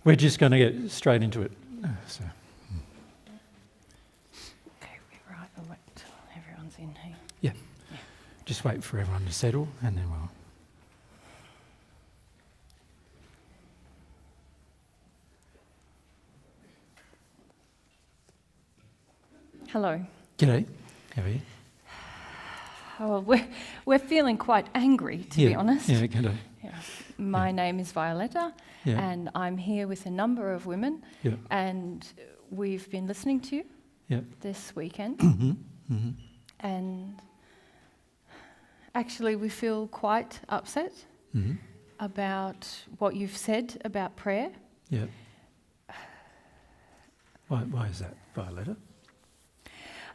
We're just going to get straight into it. So. Okay, right, we'll wait till everyone's in here. Yeah. Just wait for everyone to settle and then we'll... Hello. G'day. How are you? Oh, we're feeling quite angry, to be honest. Yeah, g'day. Yeah. My name is Violetta, Yeah. and I'm here with a number of women, Yeah. and we've been listening to you Yeah. this weekend, Mm-hmm. and actually we feel quite upset Mm-hmm. about what you've said about prayer. Yeah. Why is that, Violetta?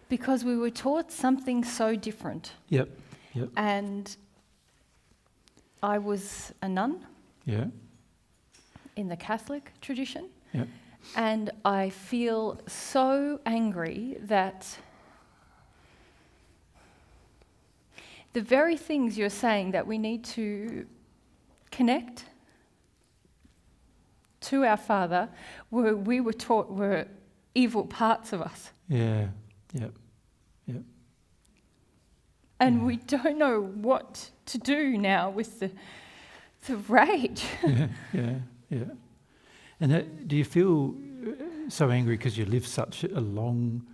Because we were taught something so different. Yep. Yep. And I was a nun Yeah. in the Catholic tradition. Yep. And I feel so angry that the very things you're saying that we need to connect to our Father, we were taught were evil parts of us. Yeah. Yep. Yep. And we don't know what to do now with the rage. Yeah. Yeah. Yeah. And do you feel so angry because you lived such a long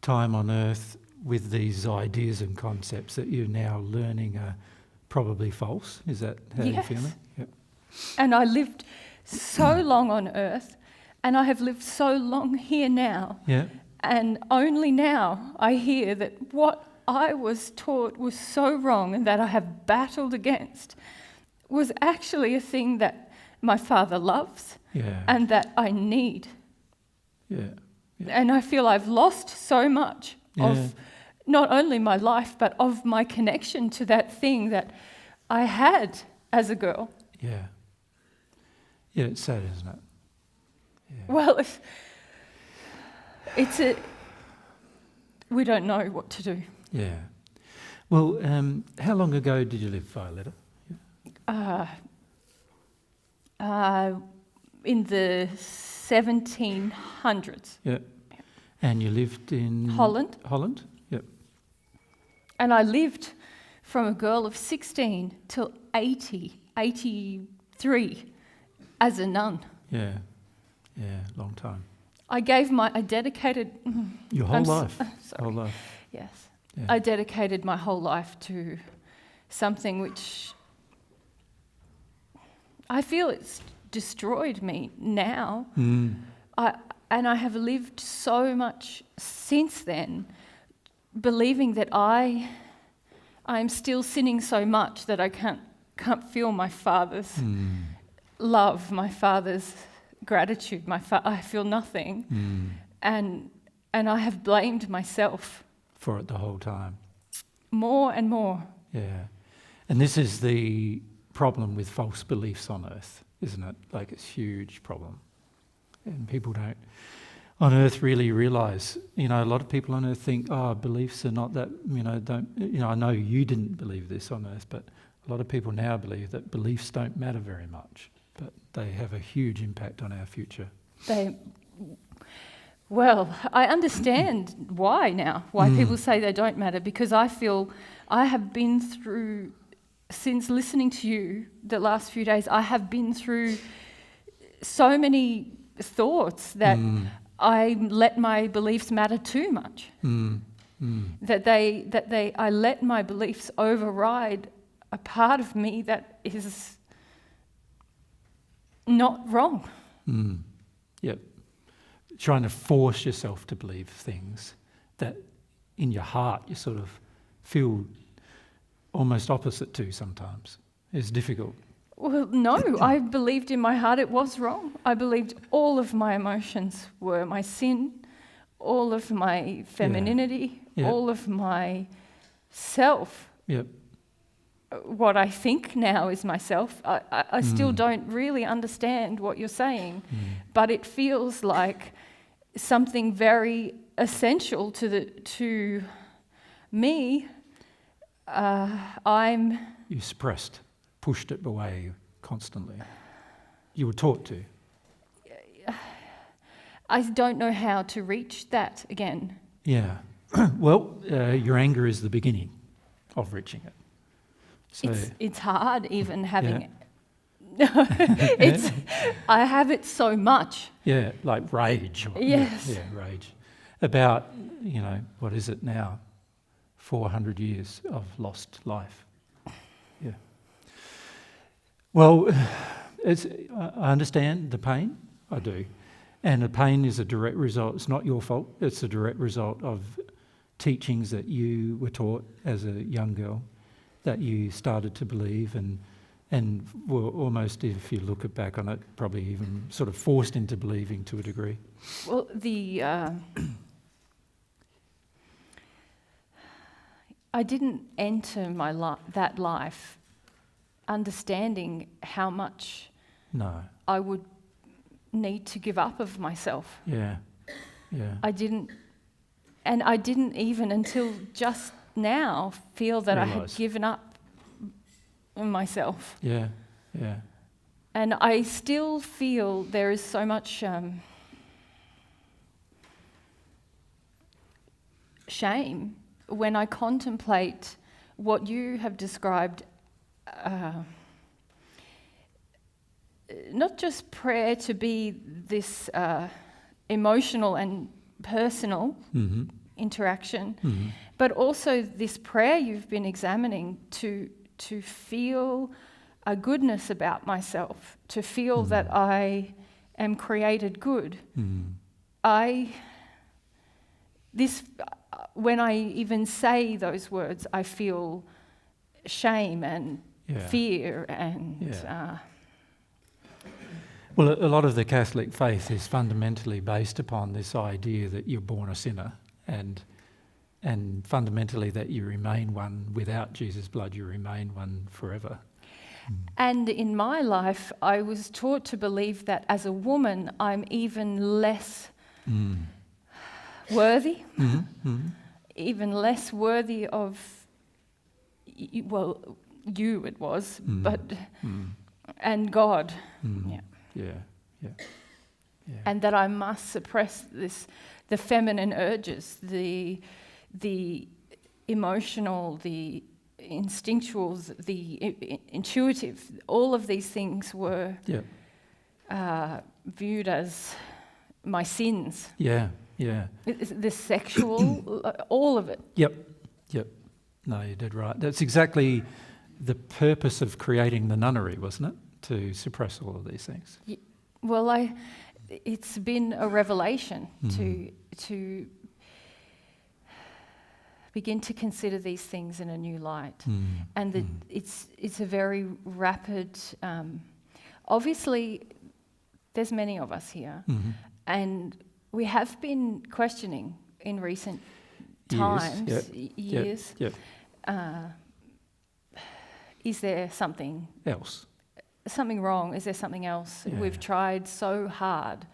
time on earth with these ideas and concepts that you're now learning are probably false? Is that how you're feeling? Yep. And I lived so long on earth, and I have lived so long here now. Yeah. And only now I hear that what I was taught was so wrong and that I have battled against was actually a thing that my Father loves Yeah. and that I need. Yeah. Yeah. And I feel I've lost so much of not only my life, but of my connection to that thing that I had as a girl. Yeah. Yeah, it's sad, isn't it? Yeah. Well, we don't know what to do. Yeah. Well, how long ago did you live, Violetta? In the 1700s. Yeah. And you lived in... Holland. Holland? Yep. And I lived from a girl of 16 till 83 as a nun. Yeah. Yeah, long time. I dedicated... Your whole life? Sorry. Whole life. Yes. Yeah. I dedicated my whole life to something which I feel it's destroyed me now. And I have lived so much since then, believing that I'm still sinning so much that I can't feel my Father's love, my Father's gratitude. I feel nothing, and I have blamed myself For it the whole time. more and more. Yeah. And this is the problem with false beliefs on earth, isn't it? Like, it's a huge problem. And people don't, on earth, really realise, a lot of people on earth think, beliefs are not that, I know you didn't believe this on earth, but a lot of people now believe that beliefs don't matter very much, but they have a huge impact on our future. Well, I understand why people say they don't matter, because I feel I have been through, since listening to you the last few days, I have been through so many thoughts that I let my beliefs matter too much. That I let my beliefs override a part of me that is not wrong. Yep. Trying to force yourself to believe things that in your heart you sort of feel almost opposite to sometimes. It's difficult. Well, no, I believed in my heart it was wrong. I believed all of my emotions were my sin, all of my femininity, all of my self. Yep. What I think now is myself. I still don't really understand what you're saying, but it feels like something very essential to me. You suppressed, pushed it away constantly. You were taught to. I don't know how to reach that again. Yeah. Well, your anger is the beginning of reaching it. So, It's hard even having it. It's I have it so much. yeah, like rage. Yes. Yeah, rage. About, what is it now? 400 years of lost life. Yeah. Well, I understand the pain. I do. And the pain is a direct result. It's not your fault. It's a direct result of teachings that you were taught as a young girl, that you started to believe and were almost, if you look back on it, probably even sort of forced into believing to a degree. Well, I didn't enter that life understanding how much No. I would need to give up of myself. Yeah. Yeah. I didn't even until just now feel that I had Realise. given up on myself. Yeah. Yeah. And I still feel there is so much shame when I contemplate what you have described, not just prayer to be this emotional and personal Mm-hmm. interaction, Mm-hmm. but also this prayer you've been examining to feel a goodness about myself, to feel that I am created good. Mm-hmm. When I even say those words, I feel shame and fear and Well, a lot of the Catholic faith is fundamentally based upon this idea that you're born a sinner and fundamentally that you remain one without Jesus' blood, you remain one forever. And in my life, I was taught to believe that as a woman, I'm even less worthy, even less worthy of, well, you it was, but and God. Yeah. Yeah. And that I must suppress the feminine urges, the emotional, the instinctual, the intuitive. All of these things were viewed as my sins. Yeah. The sexual, all of it. Yep. No, you did right. That's exactly the purpose of creating the nunnery, wasn't it? To suppress all of these things. Well, it's been a revelation to begin to consider these things in a new light, and it's a very rapid. Obviously, there's many of us here, and we have been questioning in recent times, years. Yep. Is there something Else. Something wrong? Is there something else? Yeah. We've tried so hard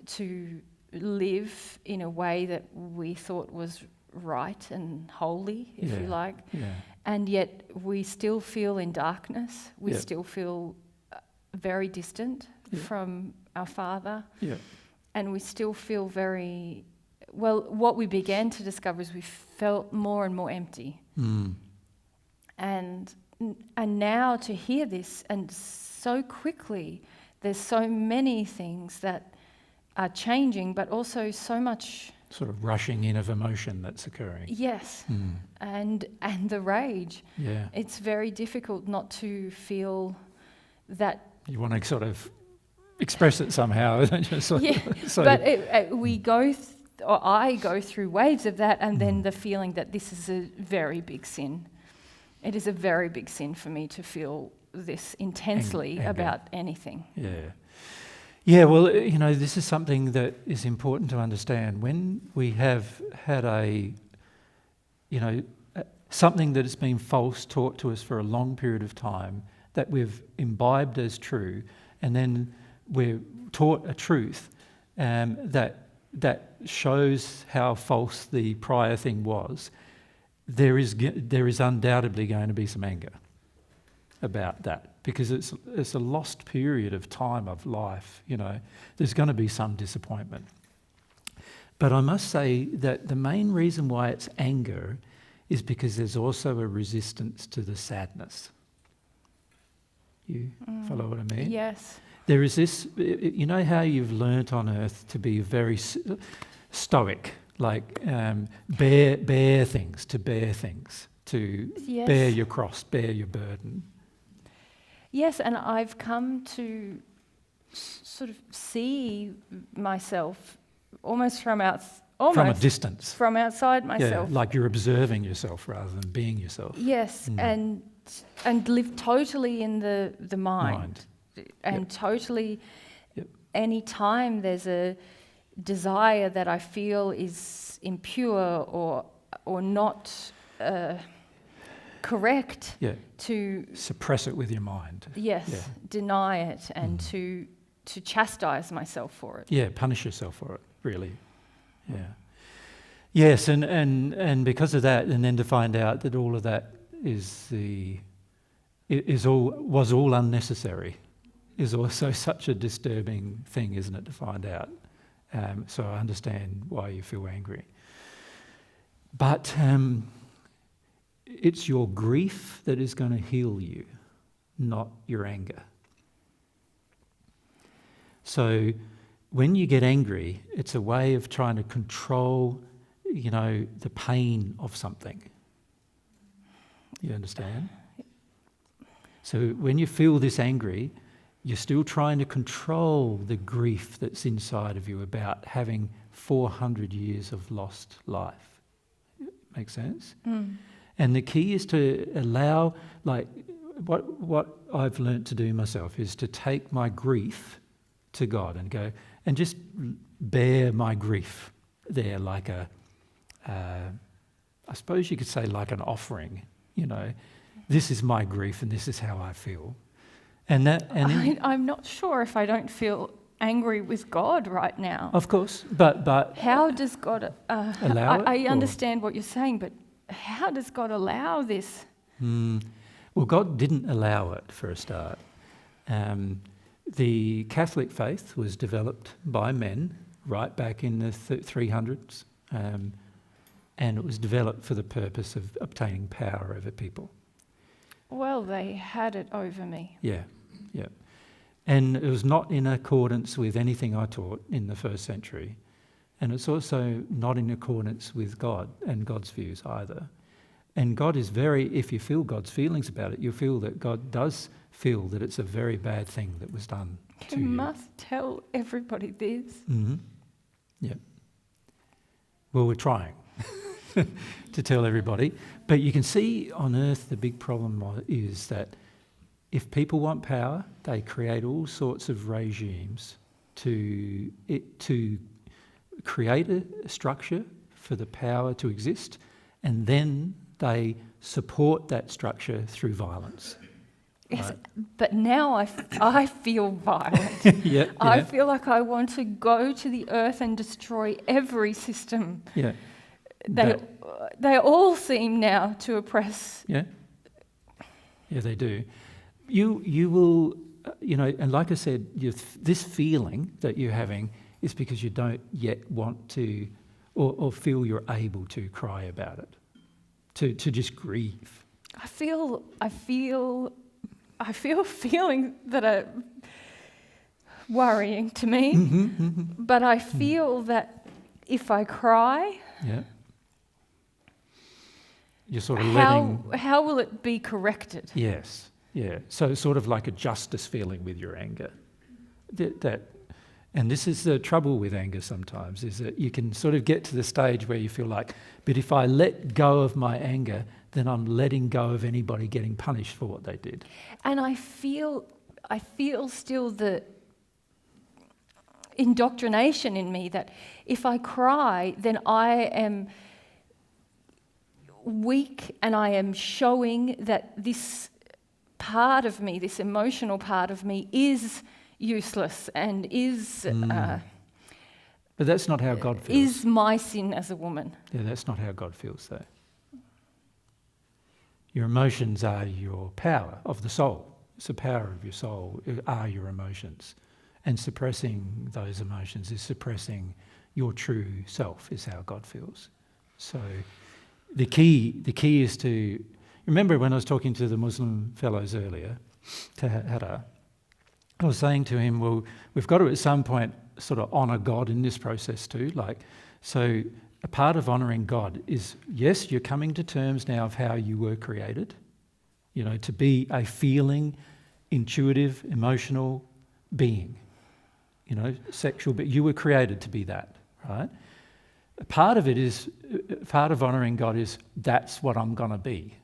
to live in a way that we thought was right and holy, if you like, and yet we still feel in darkness. We still feel very distant from our Father, and we still feel very well. What we began to discover is we felt more and more empty, and now to hear this, and so quickly, there's so many things that are changing, but also so much Sort of rushing in of emotion that's occurring. Yes, and the rage. Yeah. It's very difficult not to feel that. You want to sort of express it somehow. I go through waves of that, and then the feeling that this is a very big sin. It is a very big sin for me to feel this intensely about anything. Yeah, well, this is something that is important to understand. When we have had something that has been false taught to us for a long period of time, that we've imbibed as true, and then we're taught a truth that shows how false the prior thing was, there is undoubtedly going to be some anger about that. because it's a lost period of time of life, you know. There's going to be some disappointment. But I must say that the main reason why it's anger is because there's also a resistance to the sadness. You follow what I mean? Yes. There is this, you know how you've learnt on earth to be very stoic, like bear things, to Yes. bear your cross, bear your burden. Yes, and I've come to sort of see myself almost from a distance. from outside myself. Yeah, like you're observing yourself rather than being yourself. Yes, and live totally in the mind. And totally, any time there's a desire that I feel is impure or not correct, to suppress it with your mind. Yes, deny it and to chastise myself for it. Yeah, punish yourself for it, really. Yeah. Yes, and because of that, and then to find out that all of that was all unnecessary, is also such a disturbing thing, isn't it, to find out? So I understand why you feel angry. But it's your grief that is going to heal you, not your anger. So when you get angry, it's a way of trying to control, you know, the pain of something. You understand? So when you feel this angry, you're still trying to control the grief that's inside of you about having 400 years of lost life. Make sense? And the key is to allow, like, what I've learnt to do myself is to take my grief to God and go and just bear my grief there like I suppose you could say like an offering, you know. This is my grief and this is how I feel. I'm not sure if I don't feel angry with God right now. Of course, but how does God allow it? I understand what you're saying, but how does God allow this? Well, God didn't allow it for a start. The Catholic faith was developed by men right back in the 300s, and it was developed for the purpose of obtaining power over people. Well, they had it over me. Yeah. And it was not in accordance with anything I taught in the first century. And it's also not in accordance with God and God's views either. And God is if you feel God's feelings about it, you feel that God does feel that it's a very bad thing that was done to you. You must tell everybody this. Mm-hmm. Yeah. Well, we're trying to tell everybody. But you can see on earth the big problem is that if people want power, they create all sorts of regimes to create a structure for the power to exist, and then they support that structure through violence. Yes, right? But now I feel violent. I feel like I want to go to the earth and destroy every system. Yeah. They all seem now to oppress. Yeah, they do. You will, and like I said, this feeling that you're having is because you don't yet want to or feel you're able to cry about it, to just grieve. I feel feelings that are worrying to me, but I feel that if I cry, you're sort of letting... How will it be corrected? Yes, yeah. So it's sort of like a justice feeling with your anger. And this is the trouble with anger sometimes, is that you can sort of get to the stage where you feel like, but if I let go of my anger, then I'm letting go of anybody getting punished for what they did. And I feel still the indoctrination in me that if I cry, then I am weak and I am showing that this part of me, this emotional part of me, is useless and is... but that's not how God feels. Is my sin as a woman. Yeah, that's not how God feels, though. Your emotions are your power of the soul. It's the power of your soul, are your emotions. And suppressing those emotions is suppressing your true self, is how God feels. So the key is to... Remember when I was talking to the Muslim fellows earlier, to Hada, I was saying to him, well, we've got to at some point sort of honour God in this process too. So a part of honouring God is, yes, you're coming to terms now of how you were created, to be a feeling, intuitive, emotional being, sexual, but you were created to be that, right? Part of honouring God is, that's what I'm going to be,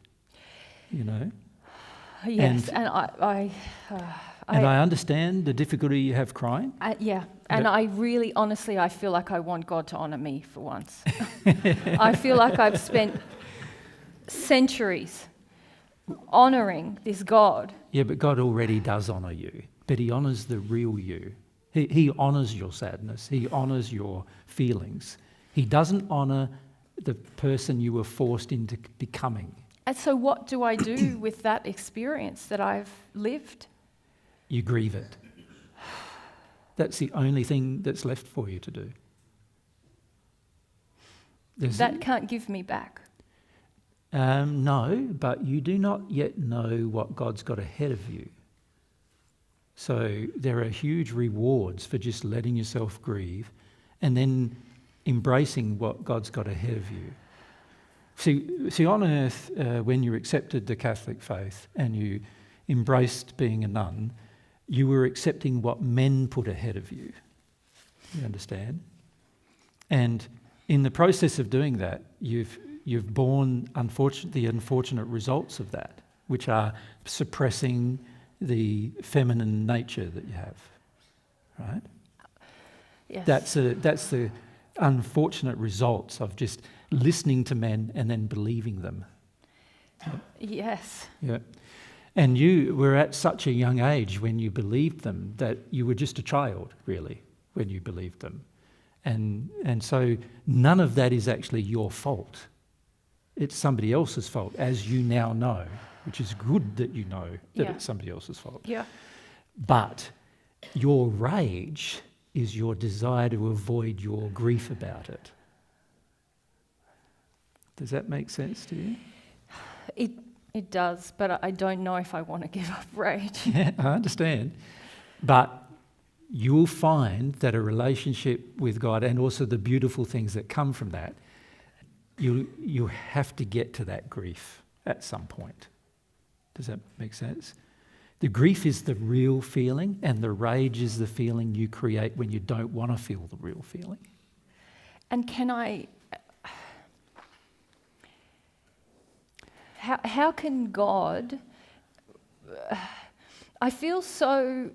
Yes, and I understand the difficulty you have crying. Yeah, and I really, honestly, I feel like I want God to honour me for once. I feel like I've spent centuries honouring this God. Yeah, but God already does honour you, but he honours the real you. He honours your sadness. He honours your feelings. He doesn't honour the person you were forced into becoming. And so what do I do with that experience that I've lived? You grieve it. That's the only thing that's left for you to do. That can't give me back. No, but you do not yet know what God's got ahead of you. So there are huge rewards for just letting yourself grieve and then embracing what God's got ahead of you. See, on earth, when you accepted the Catholic faith and you embraced being a nun, you were accepting what men put ahead of you. You understand? And in the process of doing that, you've borne the unfortunate results of that, which are suppressing the feminine nature that you have, right? Yes. That's the unfortunate results of just listening to men and then believing them. Yes. Yeah. And you were at such a young age when you believed them that you were just a child, really, when you believed them. And so none of that is actually your fault. It's somebody else's fault, as you now know, which is good that you know that it's somebody else's fault. Yeah. But your rage is your desire to avoid your grief about it. Does that make sense to you? It does, but I don't know if I want to give up rage. Yeah, I understand. But you'll find that a relationship with God and also the beautiful things that come from that, you have to get to that grief at some point. Does that make sense? The grief is the real feeling and the rage is the feeling you create when you don't want to feel the real feeling. And can I... How can God... I feel so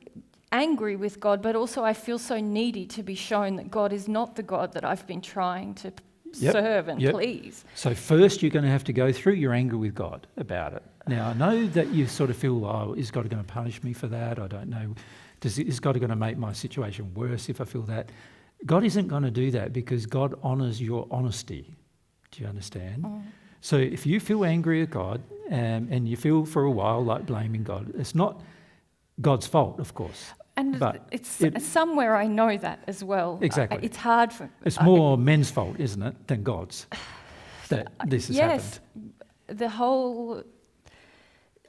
angry with God, but also I feel so needy to be shown that God is not the God that I've been trying to serve and please. So first you're going to have to go through your anger with God about it. Now, I know that you sort of feel, oh, is God going to punish me for that? I don't know. Is God going to make my situation worse if I feel that? God isn't going to do that because God honours your honesty. Do you understand? Mm. So if you feel angry at God and you feel for a while like blaming God, it's not God's fault, of course. And it's somewhere I know that as well. Exactly. It's hard for... It's more men's fault, isn't it, than God's, that this has happened. Yes, the whole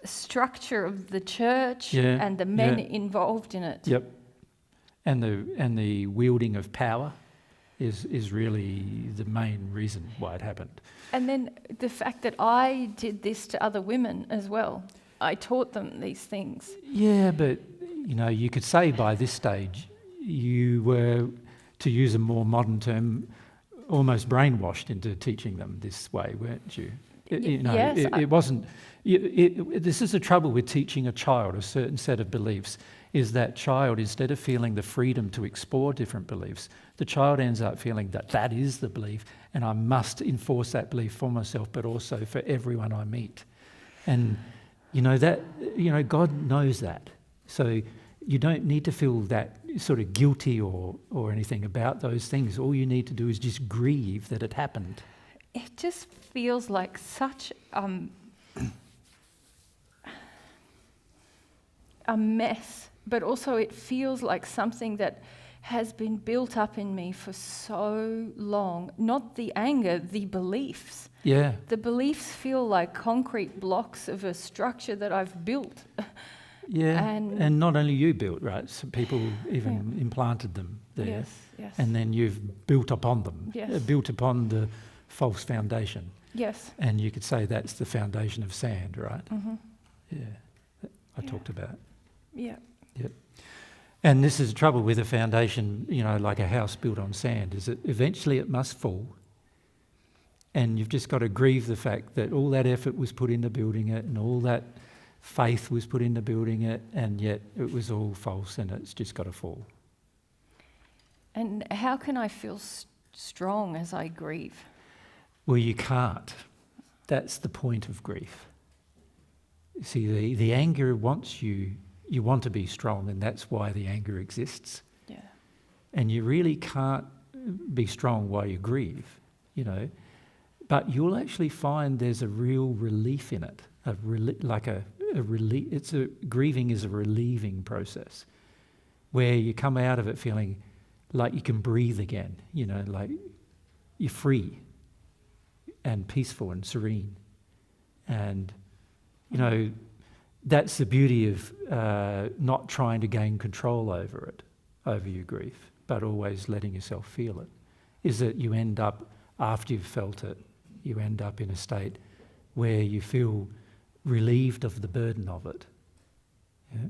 structure of the church and the men involved in it. Yep. And the wielding of power is really the main reason why it happened. And then the fact that I did this to other women as well. I taught them these things. Yeah, but... you could say by this stage you were, to use a more modern term, almost brainwashed into teaching them this way, weren't you? Yes. It wasn't... this is the trouble with teaching a child a certain set of beliefs, is that child, instead of feeling the freedom to explore different beliefs, the child ends up feeling that that is the belief and I must enforce that belief for myself but also for everyone I meet. And, God knows that. So you don't need to feel that sort of guilty or anything about those things. All you need to do is just grieve that it happened. It just feels like such... a mess, but also it feels like something that has been built up in me for so long. Not the anger, the beliefs. Yeah. The beliefs feel like concrete blocks of a structure that I've built. Yeah. And not only you built, right? So people even implanted them there. Yes, yes. And then you've built upon them. Yes. Built upon the false foundation. Yes. And you could say that's the foundation of sand, right? Mm-hmm. Yeah. I talked about. Yeah. Yep. And this is the trouble with a foundation, like a house built on sand, is that eventually it must fall. And you've just got to grieve the fact that all that effort was put into building it and all that faith was put into building it, and yet it was all false and it's just got to fall. And how can I feel strong as I grieve? Well, you can't. That's the point of grief. See, the anger wants you want to be strong, and that's why the anger exists. Yeah. And you really can't be strong while you grieve, But you'll actually find there's a real relief in it, grieving is a relieving process, where you come out of it feeling like you can breathe again, like you're free and peaceful and serene. And, that's the beauty of not trying to gain control over your grief, but always letting yourself feel it, is that you end up, after you've felt it, you end up in a state where you feel relieved of the burden of it. Yeah?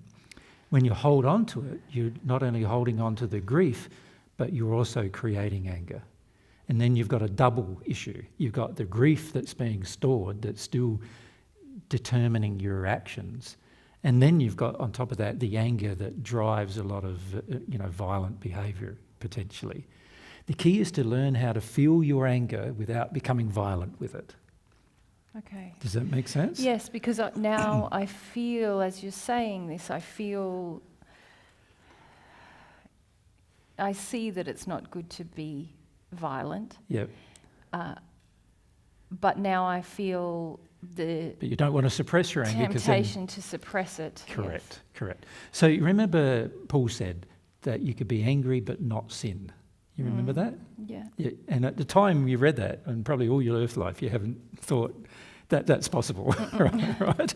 When you hold on to it, you're not only holding on to the grief, but you're also creating anger. And then you've got a double issue. You've got the grief that's being stored, that's still determining your actions. And then you've got, on top of that, the anger that drives a lot of, violent behaviour, potentially. The key is to learn how to feel your anger without becoming violent with it. Okay. Does that make sense? Yes, because now I feel, as you're saying this, I see that it's not good to be violent. Yep. But now I feel But you don't want to suppress your anger. Temptation to suppress it. Correct, correct. So you remember Paul said that you could be angry but not sin. You remember that? Yeah. And at the time you read that, and probably all your earth life, you haven't thought that that's possible, right?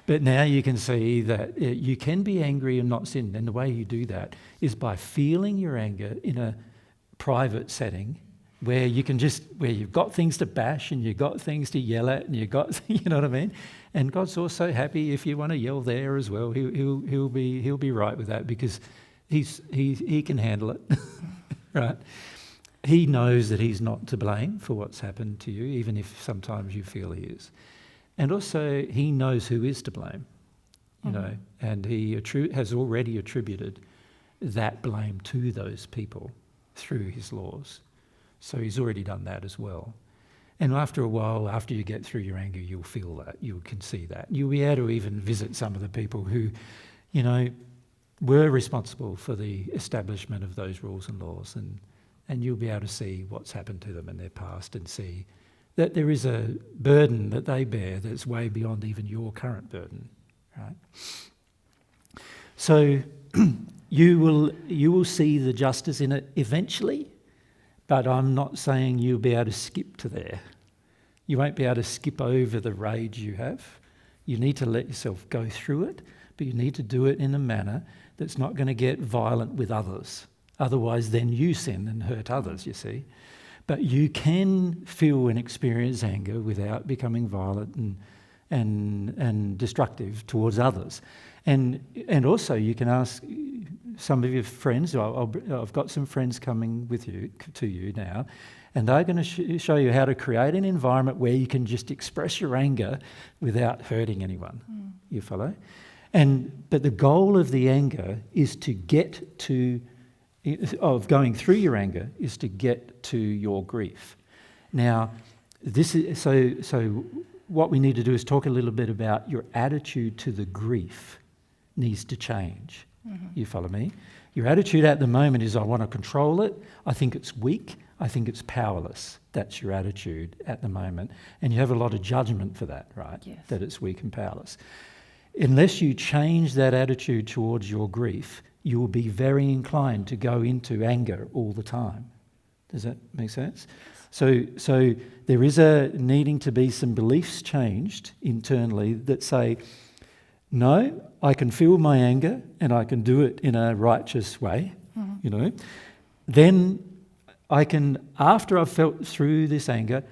But now you can see that you can be angry and not sin. And the way you do that is by feeling your anger in a private setting where you've got things to bash and you've got things to yell at and you've got, you know what I mean? And God's also happy if you want to yell there as well. He'll be right with that, because he can handle it, right? He knows that he's not to blame for what's happened to you, even if sometimes you feel he is. And also he knows who is to blame, you know, and he has already attributed that blame to those people through his laws. So he's already done that as well. And after a while, after you get through your anger, you'll feel that, you can see that. You'll be able to even visit some of the people who, you know, were responsible for the establishment of those rules and laws, and you'll be able to see what's happened to them in their past and see that there is a burden that they bear that's way beyond even your current burden, right? So you will see the justice in it eventually, but I'm not saying you'll be able to skip to there. You won't be able to skip over the rage you have. You need to let yourself go through it, but you need to do it in a manner that's not going to get violent with others. Otherwise, then you sin and hurt others, you see. But you can feel and experience anger without becoming violent and destructive towards others. And also you can ask some of your friends. I've got some friends coming to you now, and they're going to show you how to create an environment where you can just express your anger without hurting anyone. You follow? But the goal of the anger is to get to, of going through your anger, is to get to your grief. Now, this is so what we need to do is talk a little bit about your attitude to the grief needs to change. You follow me? Your attitude at the moment is, I want to control it. I think it's weak. I think it's powerless. That's your attitude at the moment. And you have a lot of judgment for that, right? Yes. That it's weak and powerless. unless you change that attitude towards your grief, you will be very inclined to go into anger all the time. Does that make sense? So there is a needing to be some beliefs changed internally that say, no, I can feel my anger and I can do it in a righteous way, you know. Then I can, after I've felt through this anger,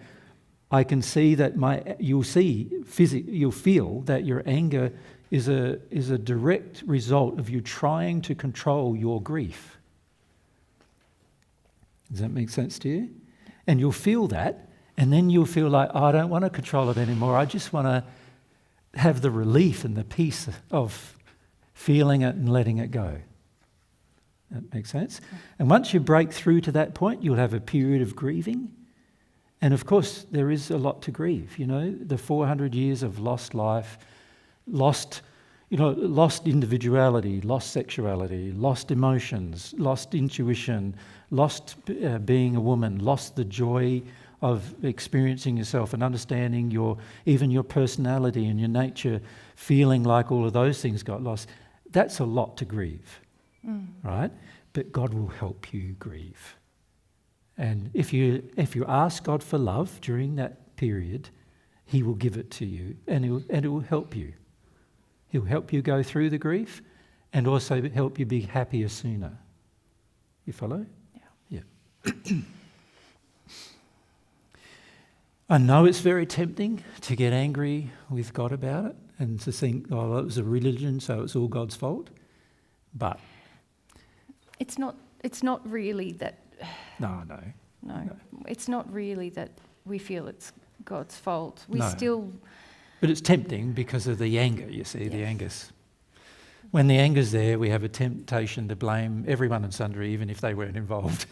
I can see that you'll feel that your anger is a direct result of you trying to control your grief. Does that make sense to you? And you'll feel that, and then you'll feel like, oh, I don't want to control it anymore. I just want to have the relief and the peace of feeling it and letting it go. That makes sense? And once you break through to that point, you'll have a period of grieving. And of course, there is a lot to grieve, you know, the 400 years of lost life, lost individuality, lost sexuality, lost emotions, lost intuition, lost being a woman, lost the joy of experiencing yourself and understanding even your personality and your nature, feeling like all of those things got lost. That's a lot to grieve, right? But God will help you grieve. And if you ask God for love during that period, He will give it to you, and it will help you. He'll help you go through the grief and also help you be happier sooner. You follow? Yeah. I know it's very tempting to get angry with God about it and to think, oh, it was a religion, so it's all God's fault. But it's not really that. No. It's not really that we feel it's God's fault. But it's tempting because of the anger, you see, the anger's. When the anger's there, we have a temptation to blame everyone and sundry, even if they weren't involved.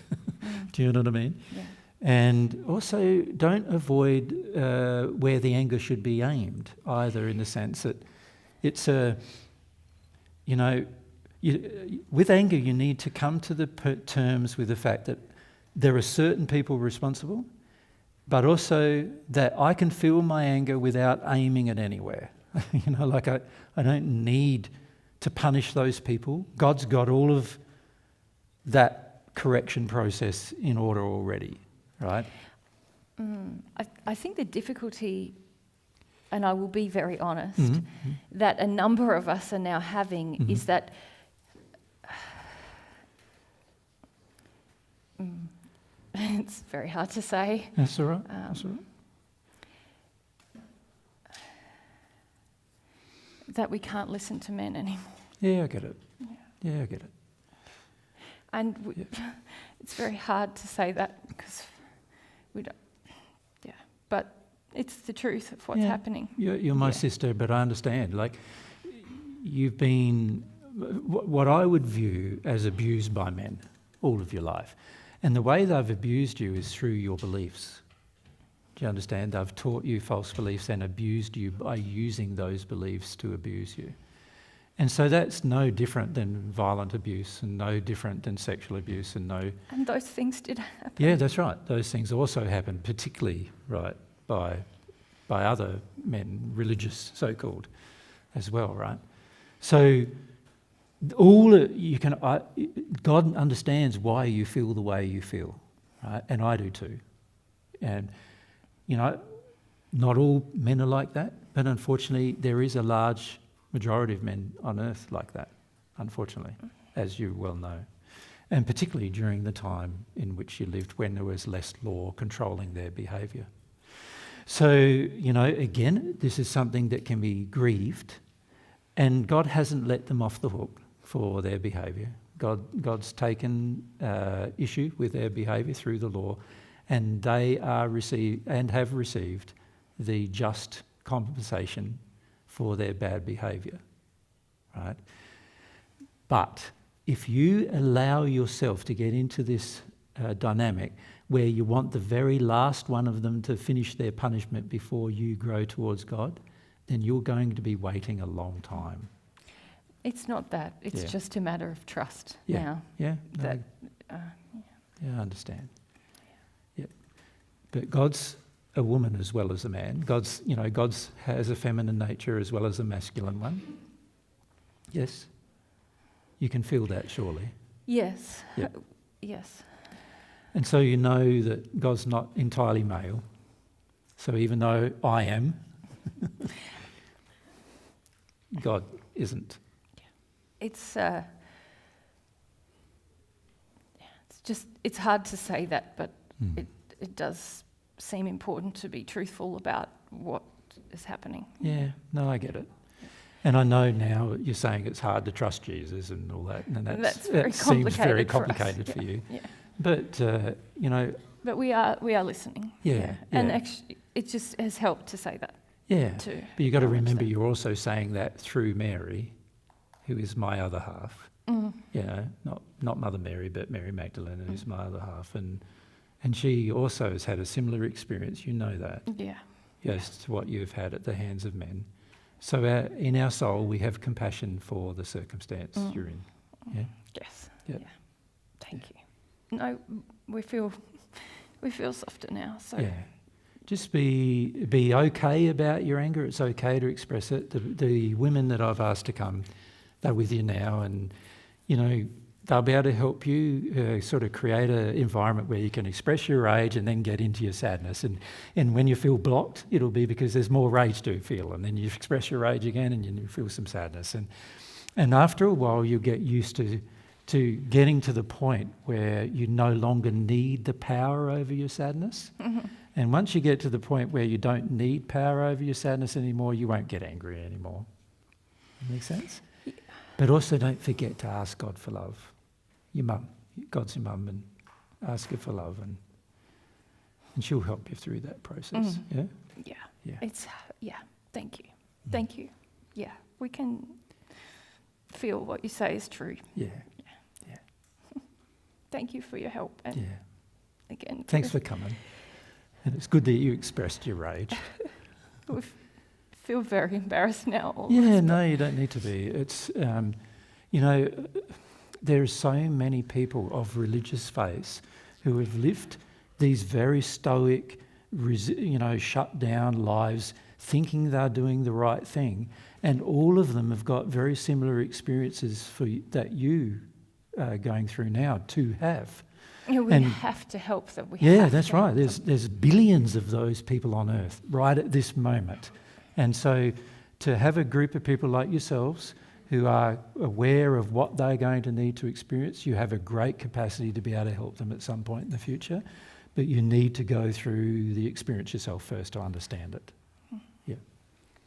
Do you know what I mean? Yeah. And also don't avoid where the anger should be aimed either, in the sense that it's with anger you need to come to the terms with the fact that there are certain people responsible, but also that I can feel my anger without aiming it anywhere. I don't need to punish those people. God's got all of that correction process in order already, right? I think the difficulty, and I will be very honest, that a number of us are now having is that it's very hard to say. That's all right. That's all right. That we can't listen to men anymore. Yeah, I get it. Yeah, I get it. And it's very hard to say that because we don't. Yeah, but it's the truth of what's happening. You're my sister, but I understand. Like, you've been what I would view as abused by men all of your life. And the way they've abused you is through your beliefs. Do you understand? They've taught you false beliefs and abused you by using those beliefs to abuse you. And so that's no different than violent abuse and no different than sexual abuse and those things did happen. Yeah, that's right. Those things also happen, particularly, right, by other men, religious so-called, as well, right? So God understands why you feel the way you feel, right? And I do too. And, not all men are like that, but unfortunately there is a large majority of men on earth like that, unfortunately, as you well know. And particularly during the time in which you lived when there was less law controlling their behaviour. So, again, this is something that can be grieved, and God hasn't let them off the hook for their behaviour. God's taken issue with their behaviour through the law, and they have received the just compensation for their bad behaviour, right? But if you allow yourself to get into this dynamic where you want the very last one of them to finish their punishment before you grow towards God, then you're going to be waiting a long time. It's not that. It's just a matter of trust now. Yeah. No. I understand. Yeah. But God's a woman as well as a man. God's has a feminine nature as well as a masculine one. Yes? You can feel that, surely. Yes. Yeah. Yes. And so you know that God's not entirely male. So even though I am, God isn't. It's hard to say that, but it does seem important to be truthful about what is happening. Yeah, no, I get it. And I know now you're saying it's hard to trust Jesus and all that, and that seems very complicated for you. Yeah. But But we are listening. Yeah. And actually, it just has helped to say that. Yeah. Too. But you've got to remember, you're also saying that through Mary, who is my other half. Not Mother Mary, but Mary Magdalene, who's my other half, and she also has had a similar experience. You know that. Yeah. Yes, to what you've had at the hands of men. So in our soul, we have compassion for the circumstance you're in. Yeah. Yes. Yeah. Thank you. No, we feel softer now. So yeah. Just be okay about your anger. It's okay to express it. The women that I've asked to come, they're with you now, and they'll be able to help you sort of create an environment where you can express your rage and then get into your sadness. And when you feel blocked, it'll be because there's more rage to feel, and then you express your rage again and you feel some sadness. And after a while, you'll get used to getting to the point where you no longer need the power over your sadness. Mm-hmm. And once you get to the point where you don't need power over your sadness anymore, you won't get angry anymore. Make sense? Yeah. But also don't forget to ask God for love. Your mum, God's your mum, and ask her for love, and she'll help you through that process. Yeah? Yeah. Thank you. Thank you. Yeah. We can feel what you say is true. Yeah. Thank you for your help. And again, thanks for coming. And it's good that you expressed your rage. We feel very embarrassed now. No, you don't need to be. It's, there's so many people of religious faith who have lived these very stoic, shut down lives, thinking they're doing the right thing, and all of them have got very similar experiences that you are going through now to have. Yeah, we have to help them. That's right. There's billions of those people on earth right at this moment. And so to have a group of people like yourselves who are aware of what they're going to need to experience, you have a great capacity to be able to help them at some point in the future. But you need to go through the experience yourself first to understand it. Yeah.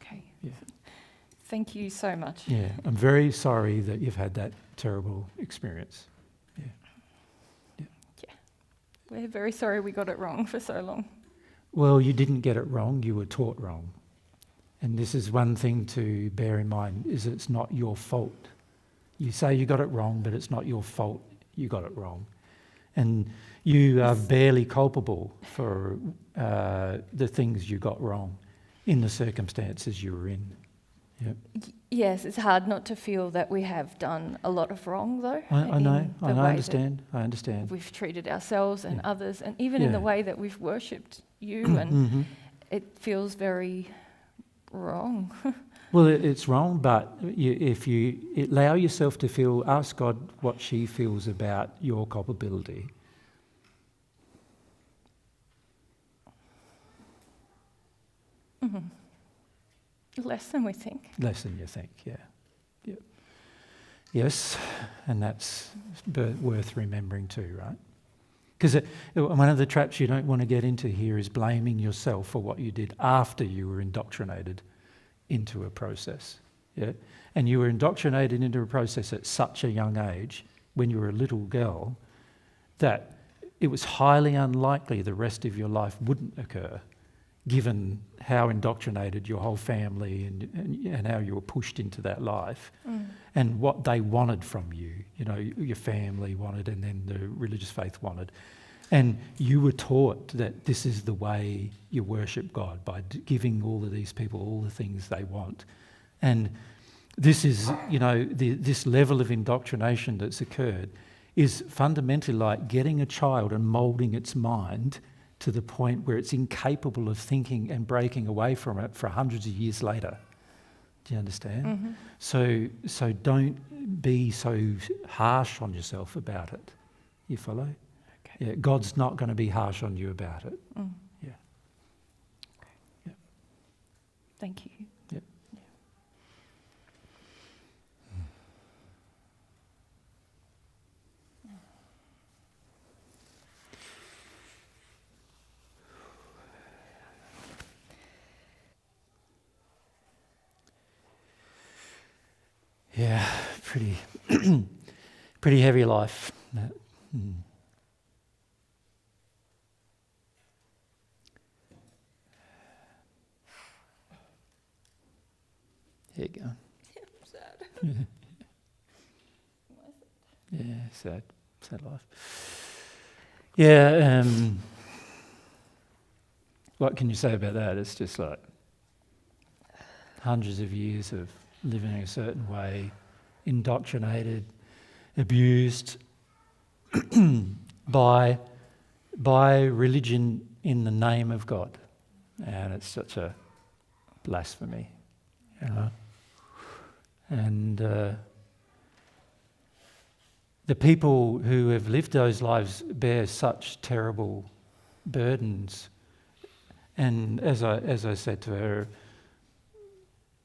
Okay. Yeah. Thank you so much. Yeah. I'm very sorry that you've had that terrible experience. We're very sorry we got it wrong for so long. Well, you didn't get it wrong, you were taught wrong. And this is one thing to bear in mind, is it's not your fault. You say you got it wrong, but it's not your fault you got it wrong. And you are barely culpable for the things you got wrong in the circumstances you were in. Yep. Yes, it's hard not to feel that we have done a lot of wrong, though. I know, I understand. We've treated ourselves and others, and even in the way that we've worshipped you, and it feels very wrong. Well, it's wrong, but if you allow yourself to ask God what she feels about your culpability. Mm-hmm. Less than we think. Less than you think, yeah. Yes, and that's worth remembering too, right? Because one of the traps you don't want to get into here is blaming yourself for what you did after you were indoctrinated into a process. Yeah? And you were indoctrinated into a process at such a young age, when you were a little girl, that it was highly unlikely the rest of your life wouldn't occur, given how indoctrinated your whole family and how you were pushed into that life, and what they wanted from you, your family wanted, and then the religious faith wanted. And you were taught that this is the way you worship God, by giving all of these people all the things they want. And this is, this level of indoctrination that's occurred is fundamentally like getting a child and moulding its mind to the point where it's incapable of thinking and breaking away from it for hundreds of years later. Do you understand? Mm-hmm. So don't be so harsh on yourself about it. You follow? Okay. Yeah, God's not going to be harsh on you about it. Mm. Yeah. Okay. Yeah. Thank you. Yeah. Yeah. Yeah, pretty pretty heavy life. That. Mm. There you go. Sad. Yeah, sad life. Yeah, what can you say about that? It's just like hundreds of years of living a certain way, indoctrinated, abused by religion in the name of God. And it's such a blasphemy, you know. And the people who have lived those lives bear such terrible burdens. And as I said to her,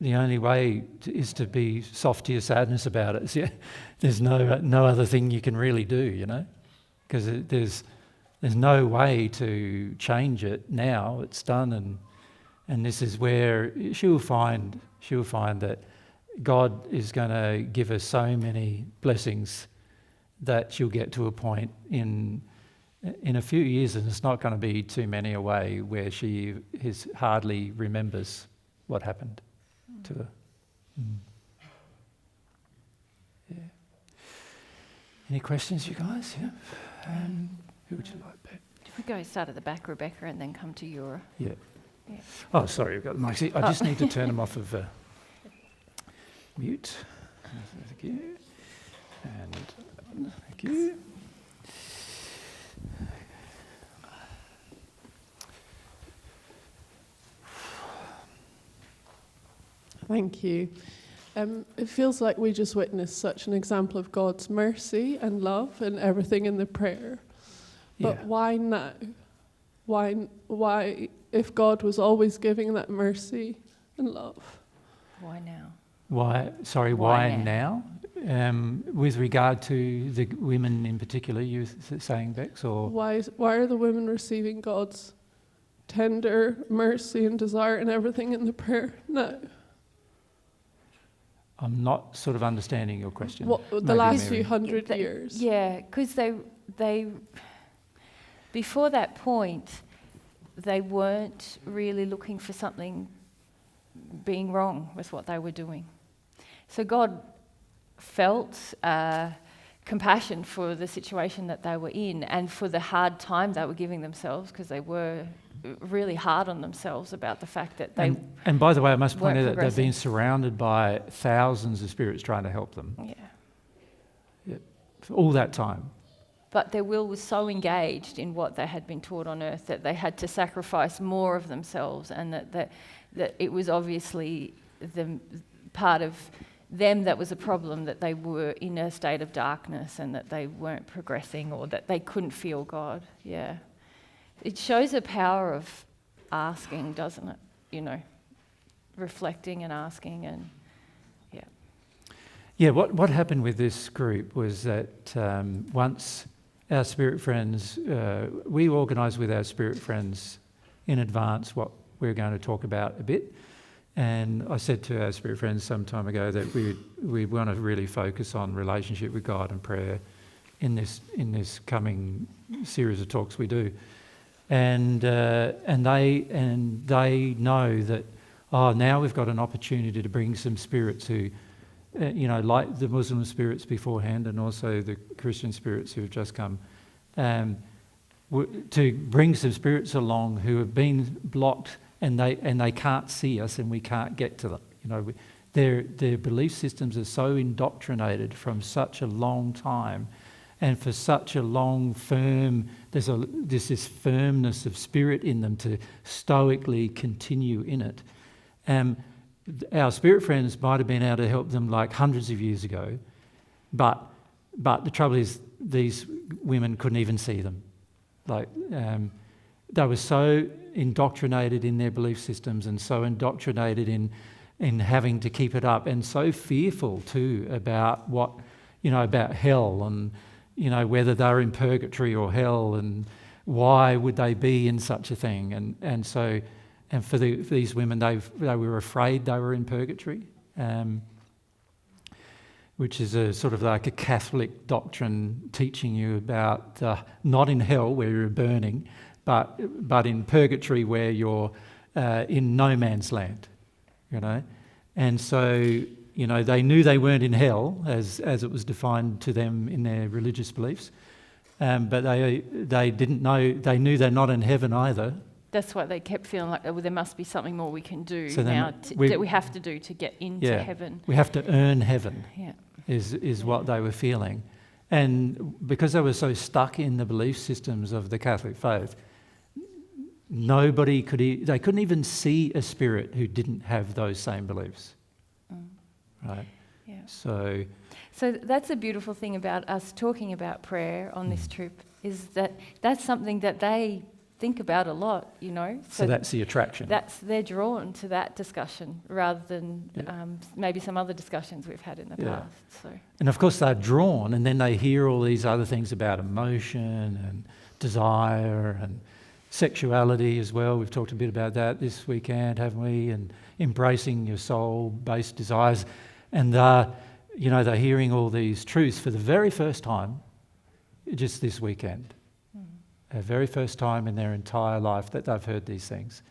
the only way is to be soft to your sadness about it. Yeah, there's no other thing you can really do, you know, because there's no way to change it now. It's done, and this is where she'll find that God is going to give her so many blessings that she'll get to a point in a few years, and it's not going to be too many away, where she hardly remembers what happened to her. Yeah. Any questions, you guys? Yeah. Who would you like back? If we go start at the back, Rebecca, and then come to your... Yeah. Yeah. Oh, sorry, I've got the mic. See, I just need to turn them off of mute. Thank you. And thank you. Thank you. It feels like we just witnessed such an example of God's mercy and love and everything in the prayer. But Yeah. why now? Why, if God was always giving that mercy and love? Why now? Why? Sorry. Why Why now? With regard to the women in particular, you were saying, Bex, or Why are the women receiving God's tender mercy and desire and everything in the prayer now? I'm not sort of understanding your question. Well, the Maybe last Mary. few hundred years. Yeah, because they before that point, they weren't really looking for something being wrong with what they were doing. So God felt compassion for the situation that they were in and for the hard time they were giving themselves, because they were really hard on themselves about the fact that they and by the way, I must point weren't out that they've progressing. been surrounded by thousands of spirits trying to help them for all that time. But their will was so engaged in what they had been taught on earth that they had to sacrifice more of themselves, and that it was obviously the part of them that was a problem, that they were in a state of darkness and that they weren't progressing, or that they couldn't feel God. Yeah. It shows the power of asking, doesn't it? You know, reflecting and asking, and yeah. Yeah, what happened with this group was that once our spirit friends, we organised with our spirit friends in advance what we're going to talk about a bit. And I said to our spirit friends some time ago that we want to really focus on relationship with God and prayer in this coming series of talks we do. And they know that now we've got an opportunity to bring some spirits who, like the Muslim spirits beforehand, and also the Christian spirits who have just come, to bring some spirits along who have been blocked and they can't see us and we can't get to them. You know, their belief systems are so indoctrinated from such a long time and for such a long, firm, there's this firmness of spirit in them to stoically continue in it. Our spirit friends might have been able to help them like hundreds of years ago, but the trouble is these women couldn't even see them. Like they were so indoctrinated in their belief systems and so indoctrinated in having to keep it up, and so fearful too about what, about hell, and whether they're in purgatory or hell, and why would they be in such a thing, and so for these women, they were afraid they were in purgatory, which is a sort of like a Catholic doctrine teaching you about not in hell where you're burning, but in purgatory where you're in no man's land, And so, they knew they weren't in hell as it was defined to them in their religious beliefs, but they didn't know, they knew they're not in heaven either. That's why they kept feeling like, there must be something more we can do So now that we have to do to get into heaven. We have to earn heaven, Yeah. is what they were feeling. And because they were so stuck in the belief systems of the Catholic faith, they couldn't even see a spirit who didn't have those same beliefs. Right? Yeah. So that's a beautiful thing about us talking about prayer on this trip, is that that's something that they think about a lot, So that's the attraction. They're drawn to that discussion rather than maybe some other discussions we've had in the past. So. And of course they're drawn, and then they hear all these other things about emotion and desire and sexuality as well. We've talked a bit about that this weekend, haven't we? And embracing your soul-based desires. And they're hearing all these truths for the very first time just this weekend. The very first time in their entire life that they've heard these things.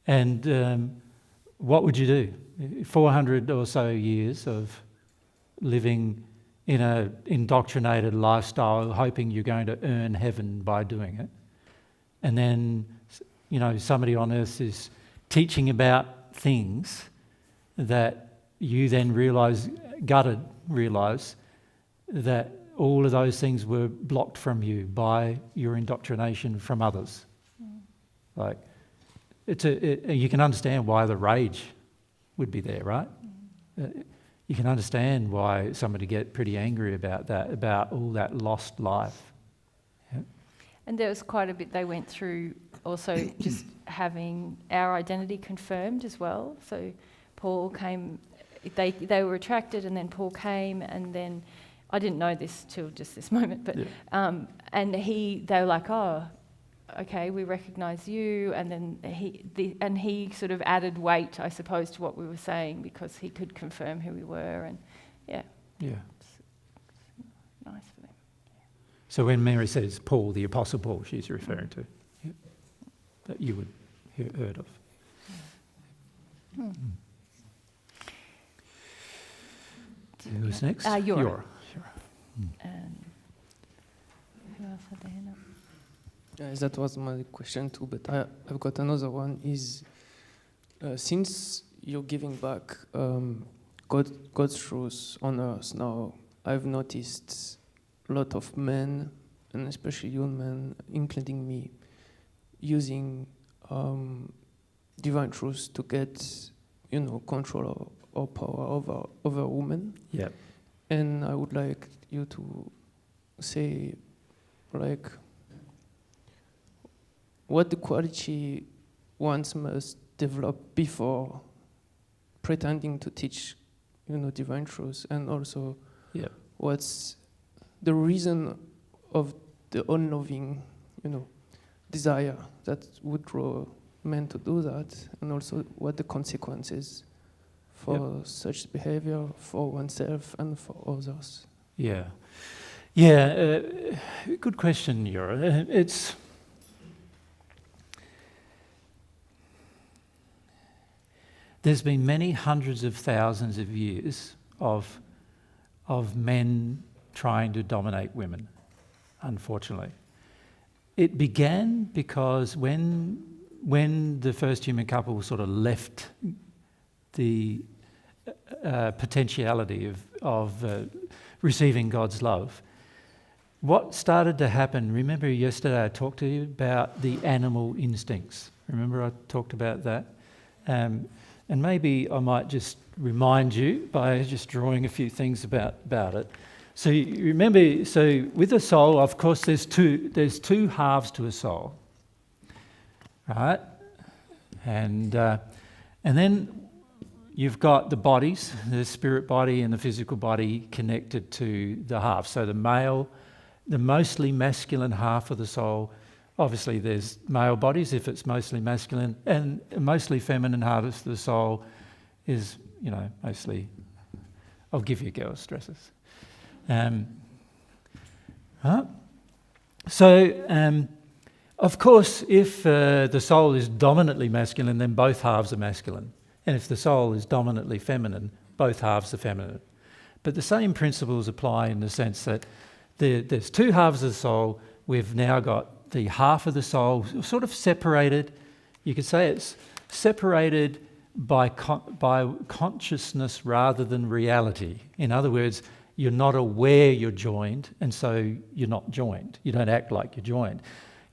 And what would you do? 400 or so years of living in an indoctrinated lifestyle, hoping you're going to earn heaven by doing it. And then, somebody on earth is teaching about things that you then realise that all of those things were blocked from you by your indoctrination from others. Like, you can understand why the rage would be there, right? You can understand why somebody get pretty angry about that, about all that lost life. Yeah. And there was quite a bit they went through also just having our identity confirmed as well. So Paul came, they were attracted, and then Paul came, and then I didn't know this till just this moment, but and they were like, oh, okay, we recognise you, and then he sort of added weight, I suppose, to what we were saying, because he could confirm who we were, and it's nice for them. So when Mary says Paul, the Apostle Paul, she's referring to that you would have heard of. Who's next? Yora. Mm. Who else had their hand up? That was my question too, but I've got another one. Is since you're giving back God's truth on earth now, I've noticed a lot of men, and especially young men, including me, using divine truth to get, control or power over women. Yeah. And I would like you to say, like, what the quality one must develop before pretending to teach, divine truth, and also what's the reason of the unloving, desire that would draw men to do that, and also what the consequences for such behavior for oneself and for others. Yeah. Good question, Yura. There's been many hundreds of thousands of years of men trying to dominate women, unfortunately. It began because when the first human couple sort of left the potentiality of receiving God's love, what started to happen, remember yesterday I talked to you about the animal instincts. Remember I talked about that? And maybe I might just remind you by just drawing a few things about it. So you remember, so with a soul, of course, there's two halves to a soul, right? And then you've got the bodies, the spirit body and the physical body connected to the half. So the mostly masculine half of the soul, obviously there's male bodies if it's mostly masculine, and mostly feminine half of the soul is, mostly, I'll give you girls' dresses. Of course, if the soul is dominantly masculine, then both halves are masculine. And if the soul is dominantly feminine, both halves are feminine. But the same principles apply in the sense that there's two halves of the soul. We've now got the half of the soul sort of separated. You could say it's separated by consciousness rather than reality. In other words, you're not aware you're joined, and so you're not joined. You don't act like you're joined.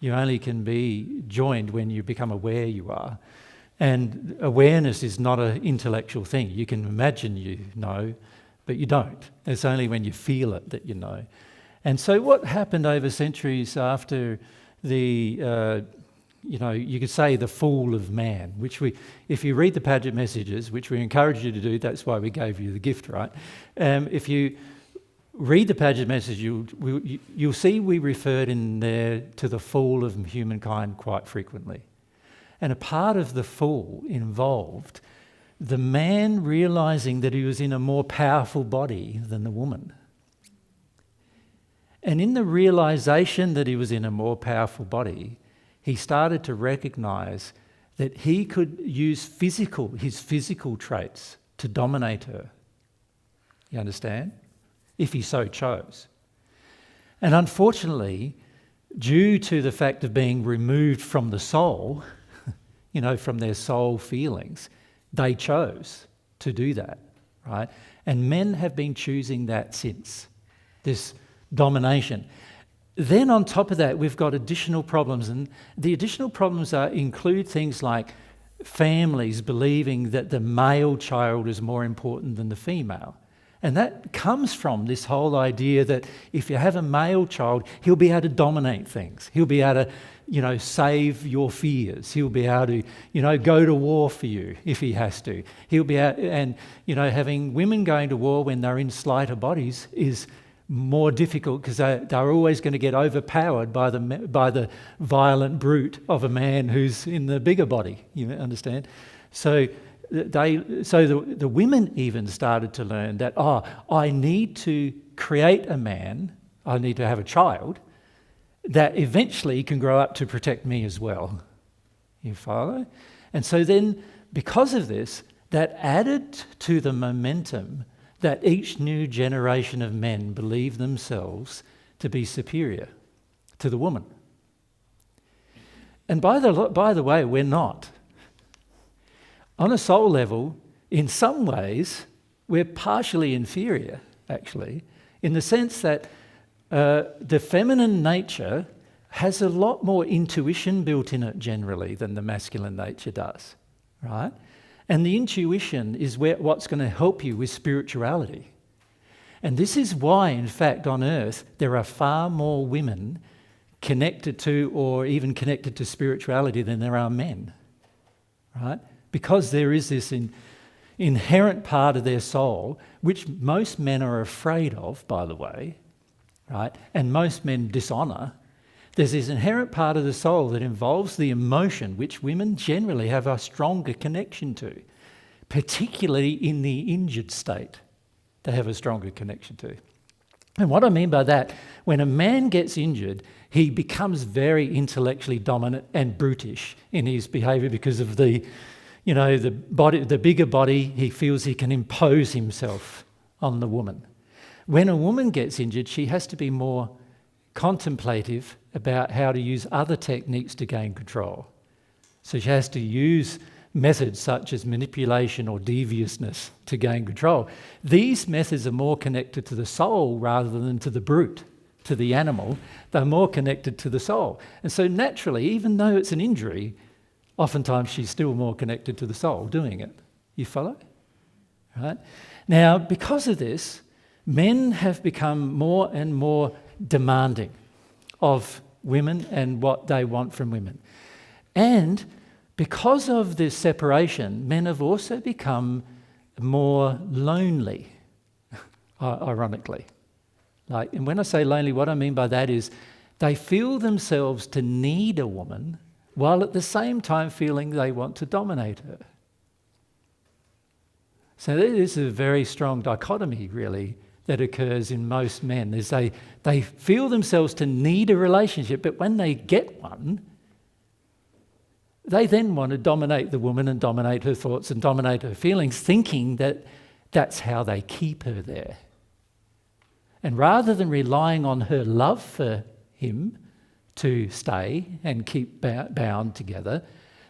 You only can be joined when you become aware you are. And awareness is not an intellectual thing. You can imagine you know, but you don't. It's only when you feel it that you know. And so what happened over centuries after the, you could say the fall of man, which if you read the Paget messages, which we encourage you to do, that's why we gave you the gift, right? If you read the Paget message, you'll see we referred in there to the fall of humankind quite frequently. And a part of the fall involved the man realising that he was in a more powerful body than the woman. And in the realisation that he was in a more powerful body, he started to recognise that he could use his physical traits to dominate her. You understand? If he so chose. And unfortunately, due to the fact of being removed from the soul, from their soul feelings, they chose to do that, right? And men have been choosing that since, this domination. Then on top of that, we've got additional problems, and the additional problems include things like families believing that the male child is more important than the female. And that comes from this whole idea that if you have a male child, he'll be able to dominate things. He'll be able to, save your fears. He'll be able to, go to war for you if he has to. He'll be able, and, having women going to war when they're in slighter bodies is more difficult because they're always going to get overpowered by the violent brute of a man who's in the bigger body. You understand? So the women even started to learn that, I need to create a man, I need to have a child, that eventually can grow up to protect me as well. You follow? And so then, because of this, that added to the momentum that each new generation of men believe themselves to be superior to the woman. And by the way, we're not. On a soul level, in some ways, we're partially inferior, actually, in the sense that the feminine nature has a lot more intuition built in it generally than the masculine nature does, right? And the intuition is what's going to help you with spirituality. And this is why, in fact, on earth, there are far more women connected to or even connected to spirituality than there are men, right? Because there is this inherent part of their soul, which most men are afraid of, by the way, right? And most men dishonour. There's this inherent part of the soul that involves the emotion, which women generally have a stronger connection to, particularly in the injured state. They have a stronger connection to. And what I mean by that, when a man gets injured, he becomes very intellectually dominant and brutish in his behaviour because of the bigger body. He feels he can impose himself on the woman. When a woman gets injured, she has to be more contemplative about how to use other techniques to gain control. So she has to use methods such as manipulation or deviousness to gain control. These methods are more connected to the soul rather than to the brute, to the animal, they're more connected to the soul. And so naturally, even though it's an injury, oftentimes she's still more connected to the soul doing it. You follow? Right? Now, because of this, men have become more and more demanding of women and what they want from women. And because of this separation, men have also become more lonely, ironically. And when I say lonely, what I mean by that is they feel themselves to need a woman while at the same time feeling they want to dominate her. So this is a very strong dichotomy, really, that occurs in most men, is they feel themselves to need a relationship, but when they get one, they then want to dominate the woman and dominate her thoughts and dominate her feelings, thinking that that's how they keep her there. And rather than relying on her love for him to stay and keep bound together,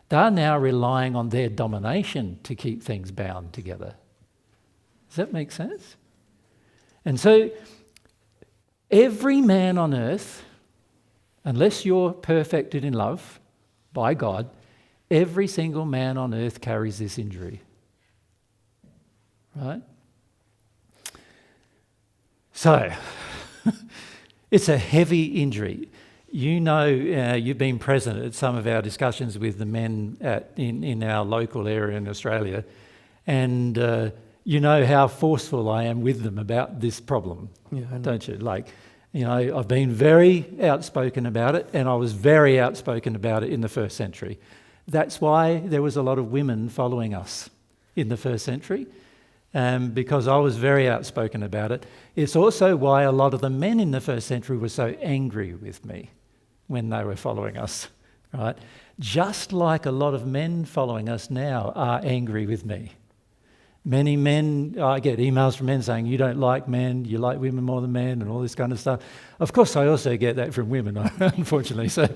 they're now relying on their domination to keep things bound together. Does that make sense? And so every man on earth, unless you're perfected in love by God, every single man on earth carries this injury. Right? So, it's a heavy injury. You know, you've been present at some of our discussions with the men in our local area in Australia, and you know how forceful I am with them about this problem, don't you? I've been very outspoken about it, and I was very outspoken about it in the first century. That's why there was a lot of women following us in the first century, because I was very outspoken about it. It's also why a lot of the men in the first century were so angry with me when they were following us, right? Just like a lot of men following us now are angry with me. Many men, I get emails from men saying, you don't like men, you like women more than men, and all this kind of stuff. Of course, I also get that from women, unfortunately. So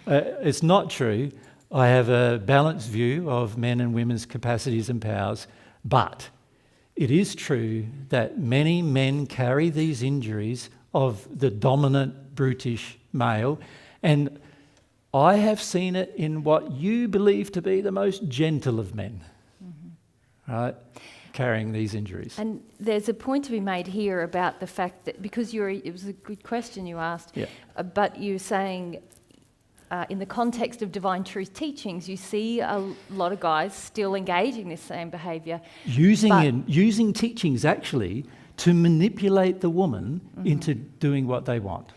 it's not true. I have a balanced view of men and women's capacities and powers, but it is true that many men carry these injuries of the dominant, brutish male, and I have seen it in what you believe to be the most gentle of men, right? Carrying these injuries. And there's a point to be made here about the fact that, because it was a good question you asked, but you're saying in the context of divine truth teachings, you see a lot of guys still engaging this same behaviour. Using teachings actually to manipulate the woman into doing what they want.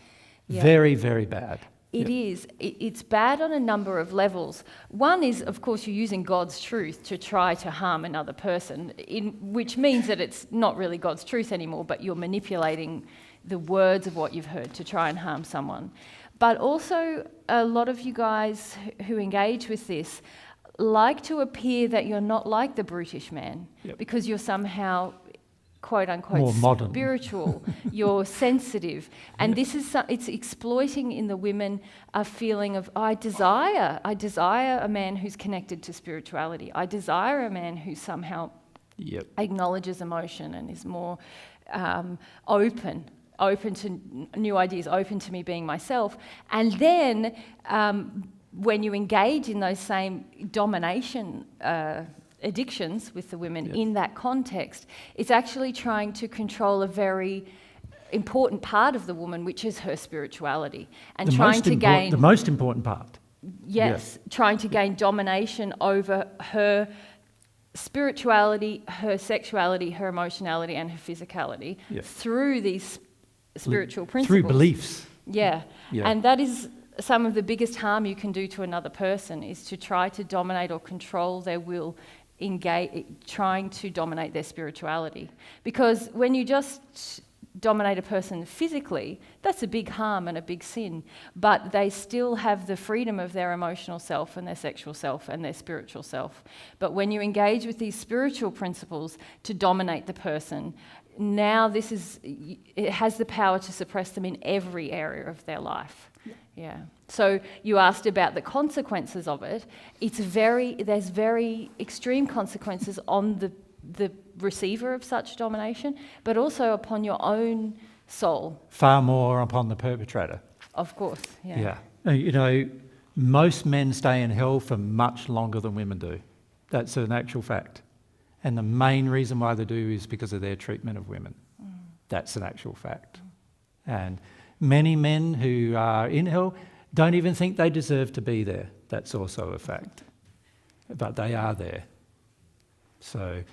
Yeah. Very, very bad. It is. It's bad on a number of levels. One is, of course, you're using God's truth to try to harm another person, which means that it's not really God's truth anymore, but you're manipulating the words of what you've heard to try and harm someone. But also, a lot of you guys who engage with this like to appear that you're not like the brutish man, because you're somehow, quote unquote, more modern, spiritual, you're sensitive. And this is it's exploiting in the women a feeling of, I desire a man who's connected to spirituality. I desire a man who somehow acknowledges emotion and is more open to new ideas, open to me being myself. And then when you engage in those same domination addictions with the women in that context, it's actually trying to control a very important part of the woman, which is her spirituality, and the most important part. Yes, trying to gain domination over her spirituality, her sexuality, her emotionality, and her physicality through these spiritual principles. Through beliefs. Yeah, and that is some of the biggest harm you can do to another person, is to try to dominate or control their will, trying to dominate their spirituality. Because when you just dominate a person physically, that's a big harm and a big sin, but they still have the freedom of their emotional self and their sexual self and their spiritual self. But when you engage with these spiritual principles to dominate the person, now it has the power to suppress them in every area of their life. Yeah. So you asked about the consequences of it. There's very extreme consequences on the receiver of such domination, but also upon your own soul. Far more upon the perpetrator. Of course, yeah. Most men stay in hell for much longer than women do. That's an actual fact. And the main reason why they do is because of their treatment of women. That's an actual fact. And many men who are in hell don't even think they deserve to be there. That's also a fact. But they are there. So,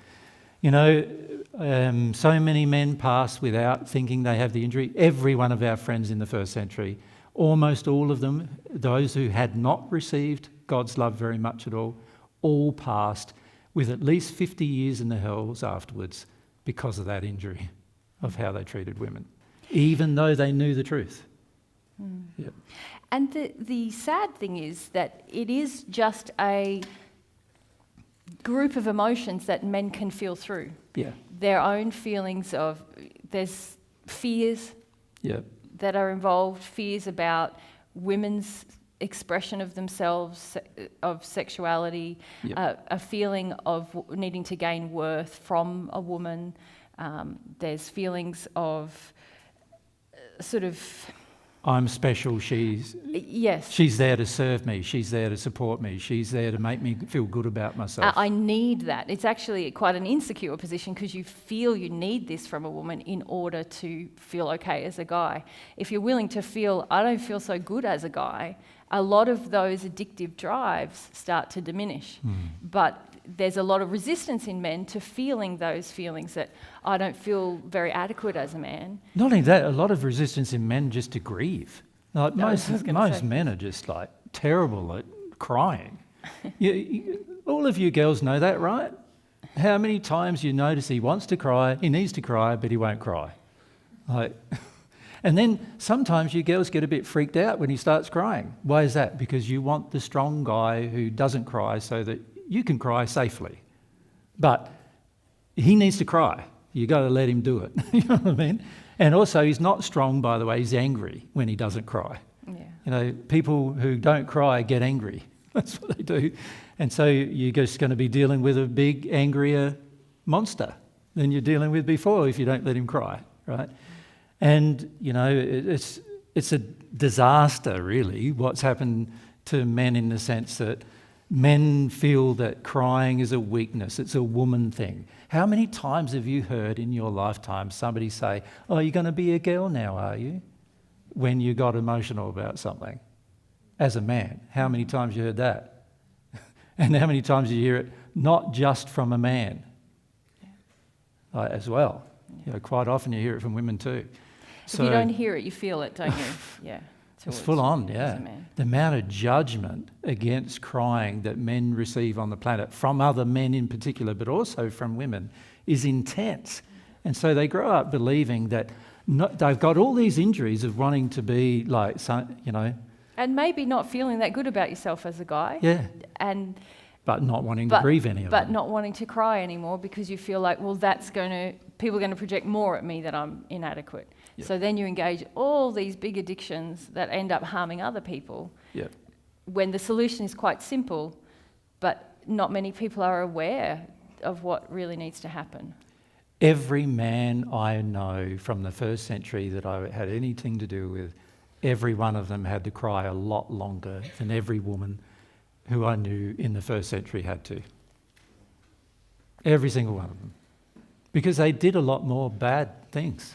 so many men pass without thinking they have the injury. Every one of our friends in the first century, almost all of them, those who had not received God's love very much at all passed with at least 50 years in the hells afterwards because of that injury of how they treated women, even though they knew the truth. Yep. And the sad thing is that it is just a group of emotions that men can feel through. Yeah. Their own feelings of, there's fears that are involved, fears about women's expression of themselves, of sexuality, a feeling of needing to gain worth from a woman. There's feelings of sort of... I'm special, she's there to serve me, she's there to support me, she's there to make me feel good about myself. I need that. It's actually quite an insecure position because you feel you need this from a woman in order to feel okay as a guy. If you're willing to feel, I don't feel so good as a guy, a lot of those addictive drives start to diminish. But there's a lot of resistance in men to feeling those feelings that I don't feel very adequate as a man. Not only that, a lot of resistance in men just to grieve. Like most men are just like terrible at crying. All of you girls know that, right? How many times you notice he wants to cry, he needs to cry, but he won't cry. And then sometimes you girls get a bit freaked out when he starts crying. Why is that? Because you want the strong guy who doesn't cry so that you can cry safely. But he needs to cry. You got to let him do it. You know what I mean? And also he's not strong, by the way, he's angry when he doesn't cry. Yeah. People who don't cry get angry. That's what they do. And so you're just going to be dealing with a big, angrier monster than you're dealing with before if you don't let him cry, right? And, it's a disaster, really, what's happened to men in the sense that men feel that crying is a weakness, it's a woman thing. How many times have you heard in your lifetime somebody say, "Oh, you're going to be a girl now, are you?" when you got emotional about something? As a man, how many times you heard that? And how many times you hear it not just from a man as well? Quite often you hear it from women too. If you don't hear it, you feel it, don't you? Yeah. It's full on, yeah. The amount of judgment against crying that men receive on the planet, from other men in particular, but also from women, is intense. And so they grow up believing that they've got all these injuries of wanting to be like, And maybe not feeling that good about yourself as a guy. Yeah. But not wanting to grieve any of it. But not wanting to cry anymore because you feel like, well, people are going to project more at me that I'm inadequate. Yep. So then you engage all these big addictions that end up harming other people. Yep. When the solution is quite simple, but not many people are aware of what really needs to happen. Every man I know from the first century that I had anything to do with, every one of them had to cry a lot longer than every woman who I knew in the first century had to. Every single one of them. Because they did a lot more bad things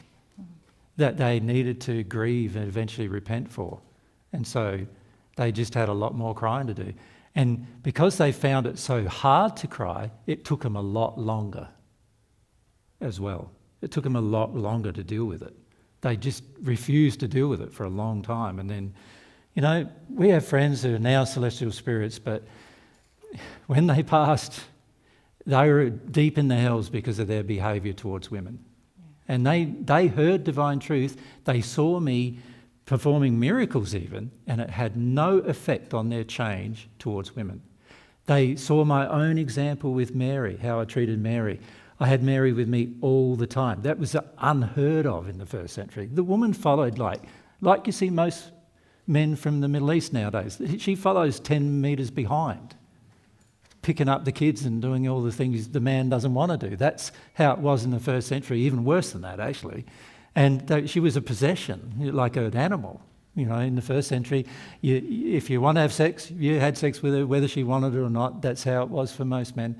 that they needed to grieve and eventually repent for. And so they just had a lot more crying to do. And because they found it so hard to cry, it took them a lot longer as well. It took them a lot longer to deal with it. They just refused to deal with it for a long time. And then, we have friends who are now celestial spirits, but when they passed, they were deep in the hells because of their behaviour towards women. And they heard divine truth. They saw me performing miracles even, and it had no effect on their change towards women. They saw my own example with Mary, how I treated Mary. I had Mary with me all the time. That was unheard of in the first century. The woman followed like you see most men from the Middle East nowadays. She follows 10 metres behind, picking up the kids and doing all the things the man doesn't want to do. That's how it was in the first century, even worse than that, actually. And she was a possession, like an animal. You know, in the first century, if you want to have sex, you had sex with her, whether she wanted it or not. That's how it was for most men.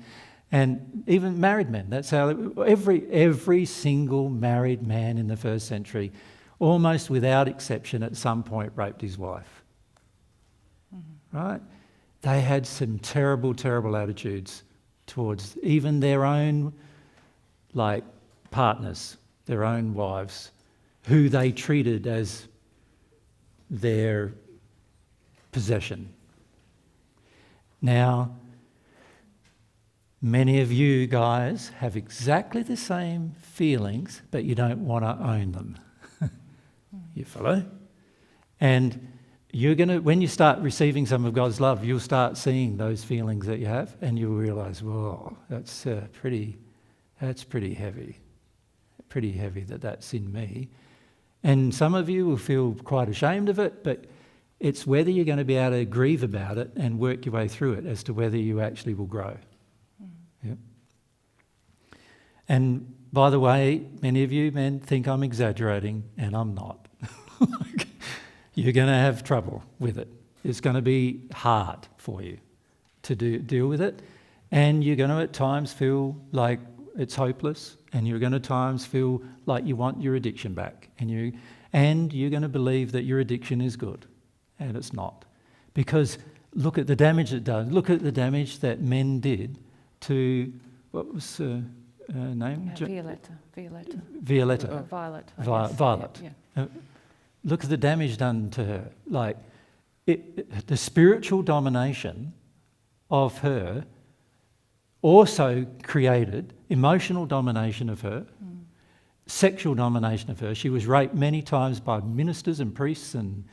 And even married men, that's how every single married man in the first century, almost without exception, at some point raped his wife. Right? They had some terrible, terrible attitudes towards even their own, like, partners, their own wives, who they treated as their possession. Now, many of you guys have exactly the same feelings, but you don't want to own them. You follow? And you're going to, when you start receiving some of God's love, you'll start seeing those feelings that you have, and you'll realise, whoa, that's pretty heavy. Pretty heavy that's in me. And some of you will feel quite ashamed of it, but it's whether you're going to be able to grieve about it and work your way through it as to whether you actually will grow. Yep. And by the way, many of you men think I'm exaggerating, and I'm not. You're going to have trouble with it. It's going to be hard for you to deal with it, and you're going to at times feel like it's hopeless, and you're going to at times feel like you want your addiction back, and you're going to believe that your addiction is good, and it's not. Because look at the damage it does. Look at the damage that men did to, what was her name? Violetta. Violet. Violet. Violet. Yeah. Look at the damage done to her. Like, the spiritual domination of her also created emotional domination of her, sexual domination of her. She was raped many times by ministers and priests and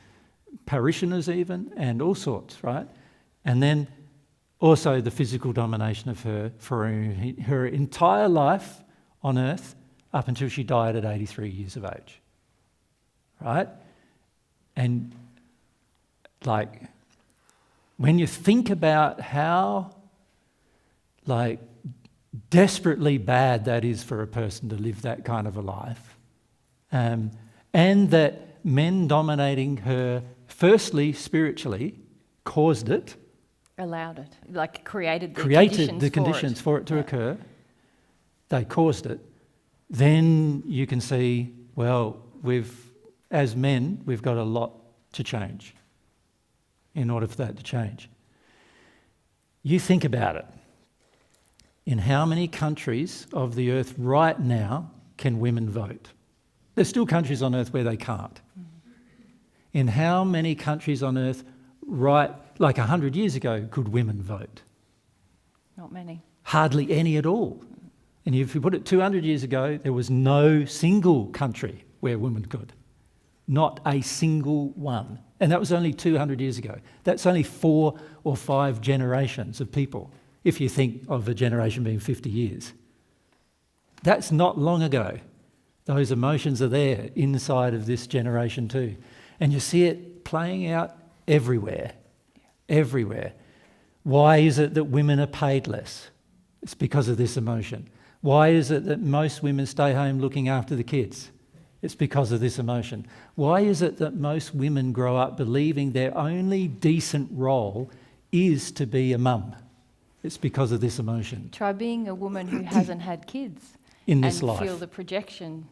parishioners even, and all sorts, right? And then also the physical domination of her for her entire life on earth up until she died at 83 years of age, right? And like, when you think about how like desperately bad that is for a person to live that kind of a life, and that men dominating her, firstly spiritually, caused it, Allowed it, like created the conditions for it to occur. They caused it. Then you can see, well, as men, we've got a lot to change in order for that to change. You think about it. In how many countries of the earth right now can women vote? There's still countries on earth where they can't. In how many countries on earth like 100 years ago could women vote? Not many. Hardly any at all. And if you put it 200 years ago, there was no single country where women could. Not a single one. And that was only 200 years ago. That's only 4 or 5 generations of people, if you think of a generation being 50 years. That's not long ago. Those emotions are there inside of this generation too. And you see it playing out everywhere. Everywhere. Why is it that women are paid less? It's because of this emotion. Why is it that most women stay home looking after the kids? It's because of this emotion. Why is it that most women grow up believing their only decent role is to be a mum? It's because of this emotion. Try being a woman who hasn't had kids in this life. And feel the projection.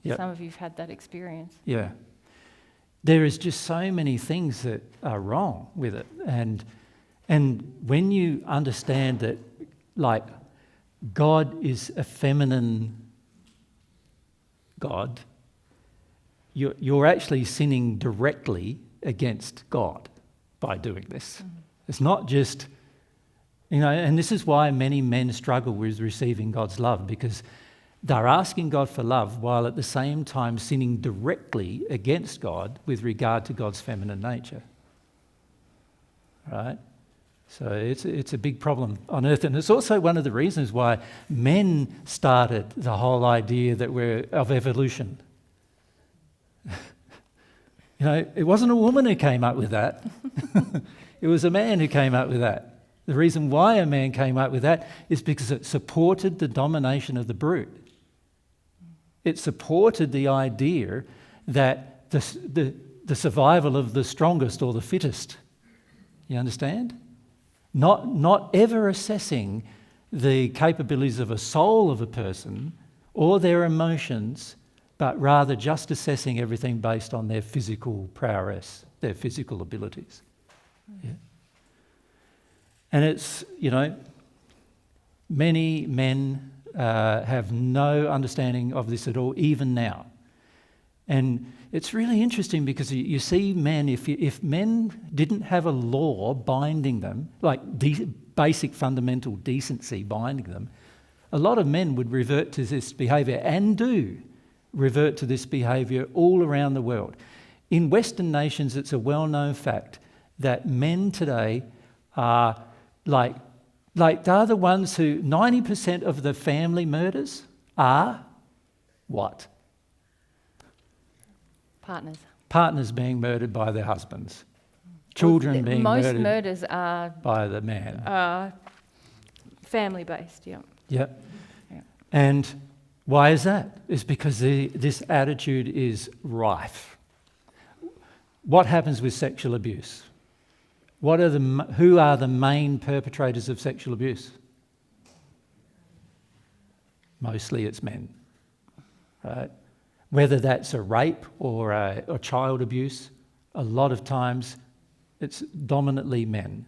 Yep. Some of you've had that experience. Yeah. There is just so many things that are wrong with it. And when you understand that, like, God is a feminine God, you're actually sinning directly against God by doing this. It's not just, and this is why many men struggle with receiving God's love, because they're asking God for love while at the same time sinning directly against God with regard to God's feminine nature. Right? So it's a big problem on earth, and it's also one of the reasons why men started the whole idea that we're of evolution. It wasn't a woman who came up with that. It was a man who came up with that. The reason why a man came up with that is because it supported the domination of the brute. It supported the idea that the survival of the strongest or the fittest. You understand? Not ever assessing the capabilities of a soul of a person or their emotions, but rather just assessing everything based on their physical prowess, their physical abilities. Yeah. And it's, many men have no understanding of this at all, even now. And it's really interesting because you see men, if men didn't have a law binding them, like basic fundamental decency binding them, a lot of men would revert to this behaviour, and do revert to this behaviour all around the world. In Western nations, it's a well-known fact that men today are like they're the ones who 90% of the family murders are what? Partners being murdered by their husbands. Children being murdered. Most murders are by the man. Family-based, yeah. Yep. Yeah. And why is that? It's because this attitude is rife. What happens with sexual abuse? Who are the main perpetrators of sexual abuse? Mostly it's men, right? Whether that's a rape or a child abuse, a lot of times it's dominantly men,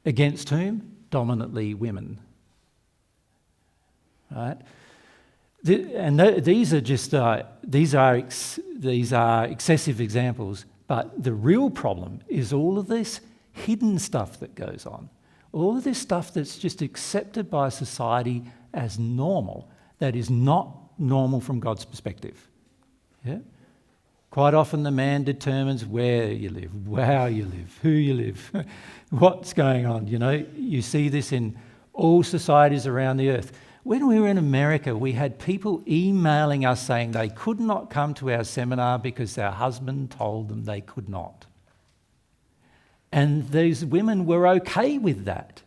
Against whom? Dominantly women, right? These are just these are excessive examples, but the real problem is all of this hidden stuff that goes on, all of this stuff that's just accepted by society as normal, that is not normal from God's perspective. Yeah? Quite often the man determines where you live, how you live, who you live, what's going on. You see this in all societies around the earth. When we were in America, we had people emailing us saying they could not come to our seminar because their husband told them they could not. And these women were okay with that.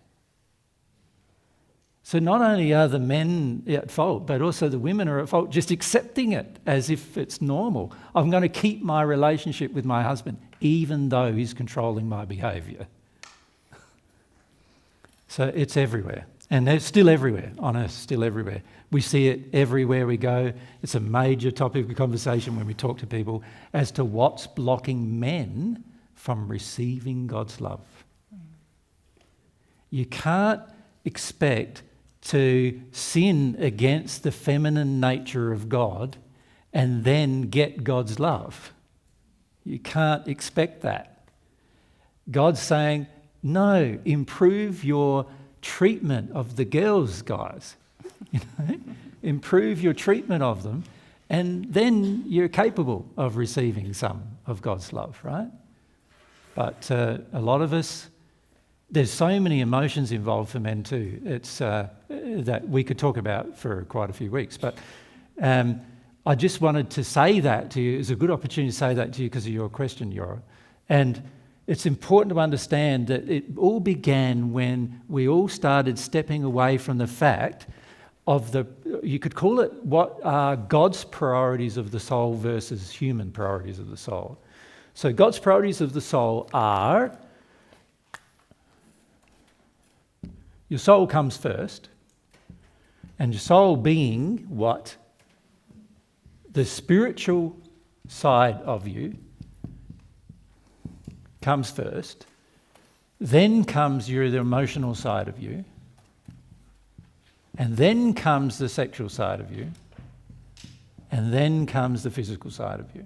So not only are the men at fault, but also the women are at fault, just accepting it as if it's normal. I'm going to keep my relationship with my husband, even though he's controlling my behaviour. So it's everywhere. And they're still everywhere, on earth, still everywhere. We see it everywhere we go. It's a major topic of conversation when we talk to people as to what's blocking men from receiving God's love. You can't expect to sin against the feminine nature of God and then get God's love. You can't expect that. God's saying, no, improve your treatment of the girls, guys. Improve your treatment of them, and then you're capable of receiving some of God's love, right? But a lot of us, there's so many emotions involved for men too. It's that we could talk about for quite a few weeks. But I just wanted to say that to you. It's a good opportunity to say that to you because of your question, Yora. And it's important to understand that it all began when we all started stepping away from the fact of you could call it what are God's priorities of the soul versus human priorities of the soul. So God's priorities of the soul are, your soul comes first, and your soul being what? The spiritual side of you comes first, then comes the emotional side of you, and then comes the sexual side of you, and then comes the physical side of you.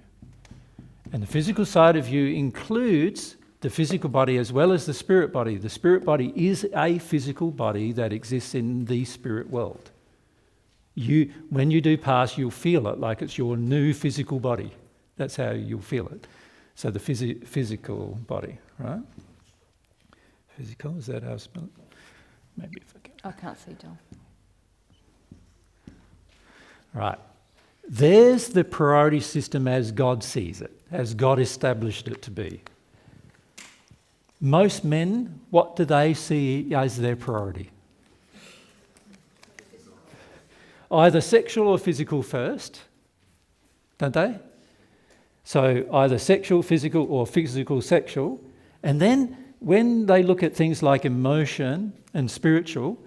And the physical side of you includes the physical body as well as the spirit body. The spirit body is a physical body that exists in the spirit world. When you do pass, you'll feel it like it's your new physical body. That's how you'll feel it. So the physical body, right? Physical, is that how I spell it? Maybe if I can. I can't see, John. Right. There's the priority system as God sees it, as God established it to be. Most men, what do they see as their priority? either sexual or physical first, don't they? So either sexual, physical, or physical, sexual. And then when they look at things like emotion and spiritual,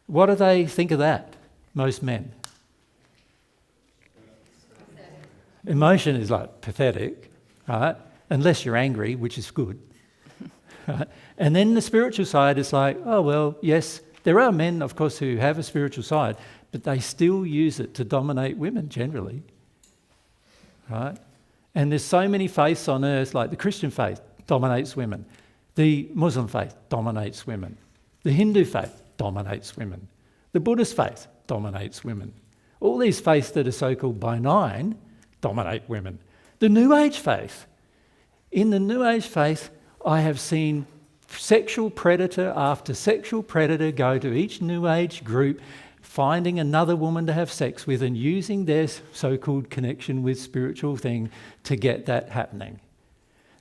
what do they think of that, most men? Emotion is like pathetic, right? Unless you're angry, which is good. Right? And then the spiritual side is like, oh, well, yes, there are men, of course, who have a spiritual side, but they still use it to dominate women generally, right? And there's so many faiths on earth, like the Christian faith dominates women. The Muslim faith dominates women. The Hindu faith dominates women. The Buddhist faith dominates women. All these faiths that are so-called benign dominate women. The New Age faith. In the New Age faith, I have seen sexual predator after sexual predator go to each New Age group, finding another woman to have sex with and using their so-called connection with spiritual thing to get that happening.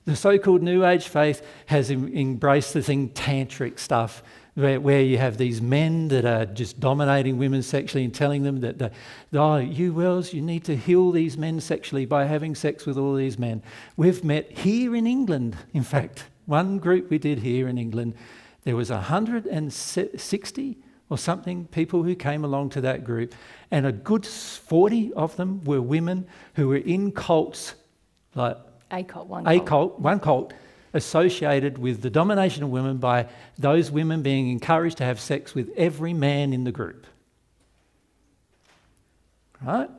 The so-called New Age faith has embraced the thing tantric stuff, where you have these men that are just dominating women sexually and telling them that, you Wells, you need to heal these men sexually by having sex with all these men. We've met here in England, in fact, one group we did here in England, there was 160 or something people who came along to that group, and a good 40 of them were women who were in cults, like one cult, associated with the domination of women by those women being encouraged to have sex with every man in the group. Right?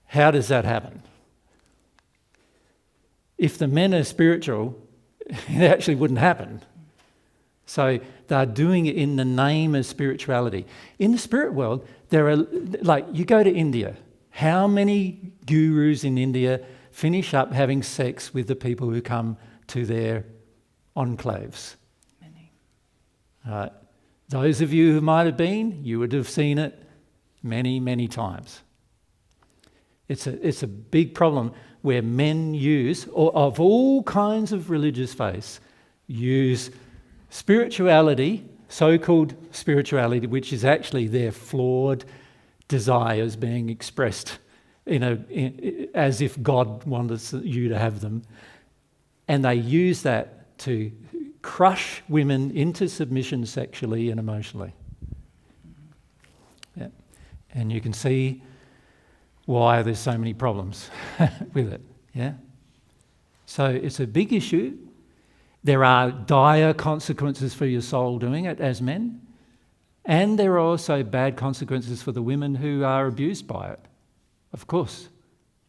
How does that happen? If the men are spiritual, it actually wouldn't happen. So they're doing it in the name of spirituality. In the spirit world, there are, like, you go to India, how many gurus in India finish up having sex with the people who come to their enclaves? Many. Right. Those of you who might have been, you would have seen it many, many times. It's a big problem where men use, or of all kinds of religious faiths, use spirituality, so-called spirituality, which is actually their flawed desires being expressed, as if God wanted you to have them. And they use that to crush women into submission sexually and emotionally. Yeah. And you can see why there's so many problems with it. Yeah. So it's a big issue. There are dire consequences for your soul doing it as men. And there are also bad consequences for the women who are abused by it, of course.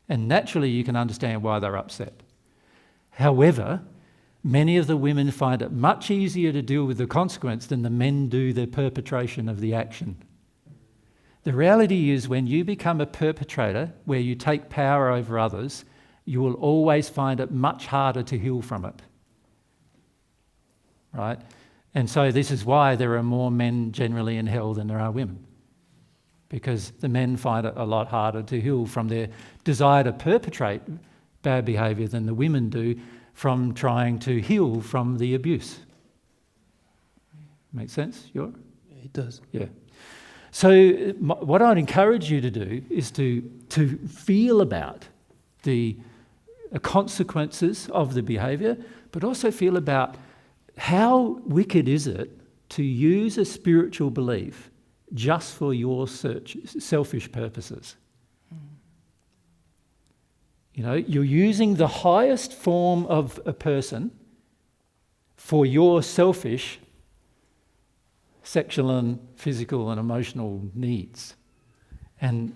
And naturally you can understand why they're upset. However, many of the women find it much easier to deal with the consequence than the men do the perpetration of the action. The reality is, when you become a perpetrator, where you take power over others, you will always find it much harder to heal from it. Right? And so this is why there are more men generally in hell than there are women. Because the men find it a lot harder to heal from their desire to perpetrate bad behaviour than the women do from trying to heal from the abuse. Make sense, Yor? Yeah, it does. Yeah. So what I'd encourage you to do is to feel about the consequences of the behaviour, but also feel about how wicked is it to use a spiritual belief just for your selfish purposes. You're using the highest form of a person for your selfish sexual and physical and emotional needs. And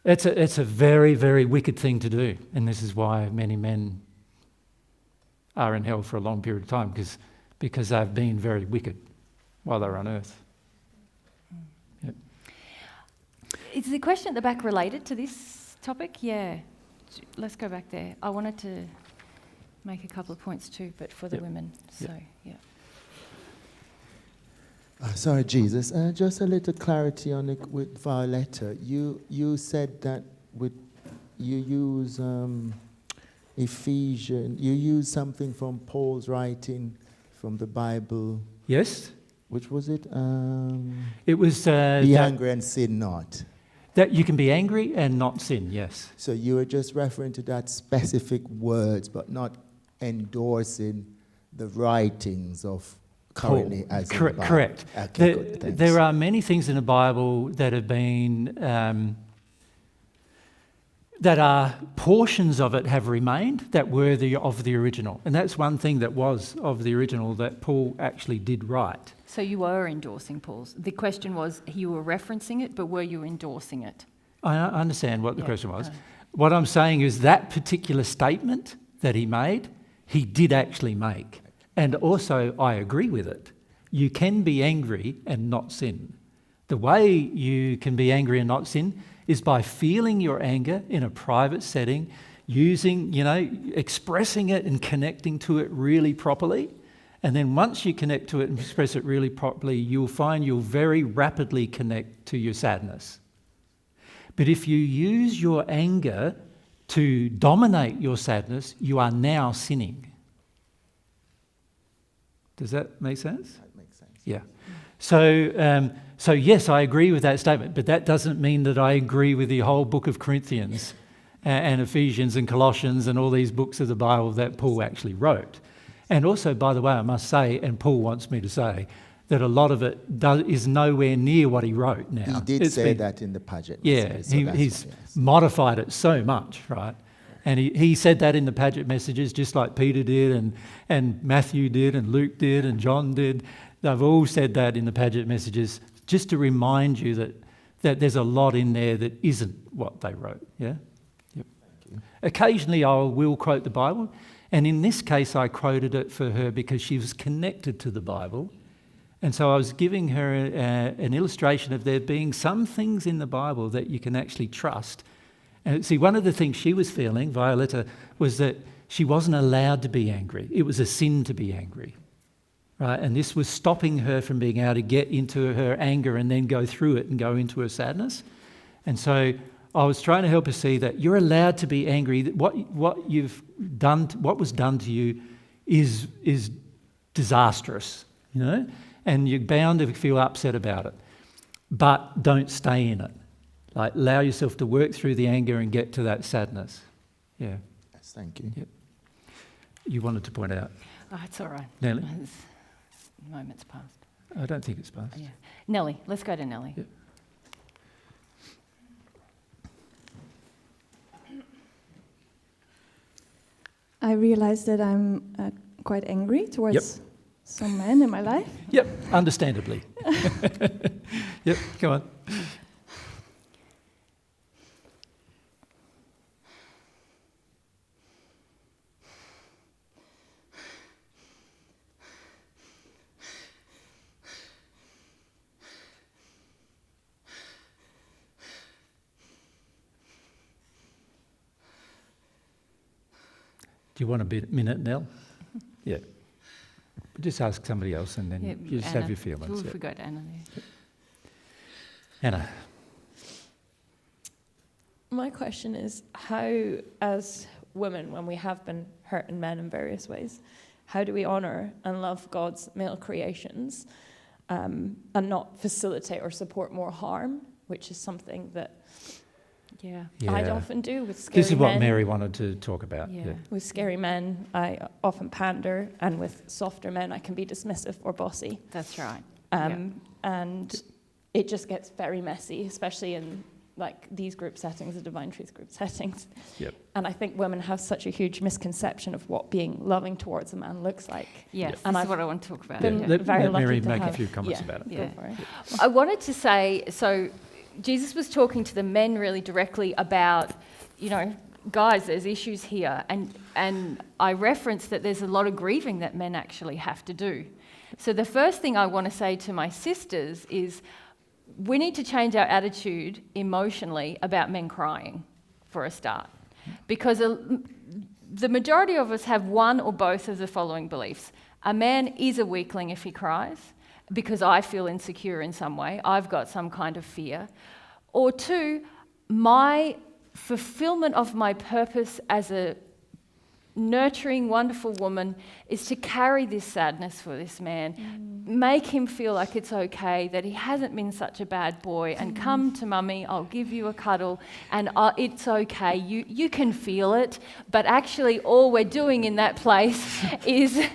it's a very, very wicked thing to do. And this is why many men are in hell for a long period of time, because they've been very wicked while they're on earth. Yep. Is the question at the back related to this topic? Yeah. Let's go back there. I wanted to make a couple of points too, but for the women. So, yeah. Sorry, Jesus. Just a little clarity on it with Violetta. You said that you use Ephesians. You use something from Paul's writing from the Bible. Yes. Which was it? It was... Be angry and sin not. That you can be angry and not sin, yes. So you were just referring to that specific words, but not endorsing the writings of currently Paul. as in the Bible. Correct. Okay, good, thanks. There are many things in the Bible that have been, that are portions of it have remained that were of the original. And that's one thing that was of the original that Paul actually did write. So you were endorsing Paul's. The question was, you were referencing it, but were you endorsing it? I understand what the question was. What I'm saying is that particular statement that he made, he did actually make. And also, I agree with it. You can be angry and not sin. The way you can be angry and not sin is by feeling your anger in a private setting, using, expressing it and connecting to it really properly. And then once you connect to it and express it really properly, you'll find you'll very rapidly connect to your sadness. But if you use your anger to dominate your sadness, you are now sinning. Does that make sense? That makes sense. Yeah. So yes, I agree with that statement, but that doesn't mean that I agree with the whole book of Corinthians and Ephesians and Colossians and all these books of the Bible that Paul actually wrote. And also, by the way, I must say, and Paul wants me to say, that a lot of it is nowhere near what he wrote now. He did say that in the Paget. Yeah, he's modified it so much, right? And he said that in the Paget messages, just like Peter did and Matthew did and Luke did and John did. They've all said that in the Paget messages, just to remind you that there's a lot in there that isn't what they wrote, yeah? Yep. Thank you. Occasionally I will quote the Bible, and in this case I quoted it for her because she was connected to the Bible. And so I was giving her an illustration of there being some things in the Bible that you can actually trust. And see, one of the things she was feeling, Violetta, was that she wasn't allowed to be angry. It was a sin to be angry, right? And this was stopping her from being able to get into her anger and then go through it and go into her sadness. And so I was trying to help her see that you're allowed to be angry. That what you've done, what was done to you, is disastrous, and you're bound to feel upset about it. But don't stay in it. Like, allow yourself to work through the anger and get to that sadness. Yeah. Yes, thank you. Yep. You wanted to point out. Oh, it's all right. Nellie? The moment's passed. I don't think it's passed. Yeah. Nellie, let's go to Nellie. Yep. I realize that I'm quite angry towards some men in my life. Yep, understandably. Yep, come on. Do you want a minute, Nell? Yeah. Just ask somebody else and then you just Anna. have your feelings. We'll go to Anna there. Anna. My question is, how, as women, when we have been hurting men in various ways, how do we honour and love God's male creations and not facilitate or support more harm, which is something that I often do with scary men. This is what Mary wanted to talk about. Yeah. With scary men, I often pander, and with softer men, I can be dismissive or bossy. That's right. And it just gets very messy, especially in like these group settings, the Divine Truth group settings. Yep. And I think women have such a huge misconception of what being loving towards a man looks like. Yes, and this is what I want to talk about. Let very lucky Mary to make a have- few comments about it. Yeah. Go for it. I wanted to say, so Jesus was talking to the men really directly about, guys, there's issues here. And I referenced that there's a lot of grieving that men actually have to do. So the first thing I want to say to my sisters is we need to change our attitude emotionally about men crying, for a start. Because the majority of us have one or both of the following beliefs. A man is a weakling if he cries, because I feel insecure in some way. I've got some kind of fear. Or two, my fulfillment of my purpose as a nurturing, wonderful woman is to carry this sadness for this man, make him feel like it's okay, that he hasn't been such a bad boy, and come to mummy, I'll give you a cuddle, and it's okay, you can feel it. But actually all we're doing in that place is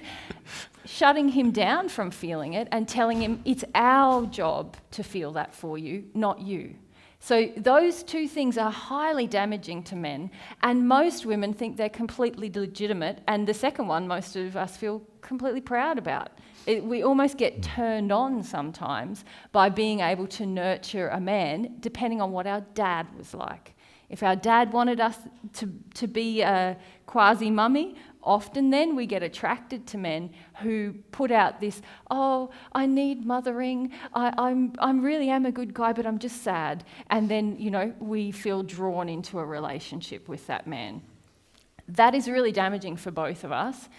shutting him down from feeling it and telling him it's our job to feel that for you, not you. So those two things are highly damaging to men, and most women think they're completely legitimate, and the second one most of us feel completely proud about. We almost get turned on sometimes by being able to nurture a man, depending on what our dad was like. If our dad wanted us to be a quasi-mummy, often then we get attracted to men who put out this, oh, I need mothering, I really am a good guy, but I'm just sad. And then, we feel drawn into a relationship with that man. That is really damaging for both of us.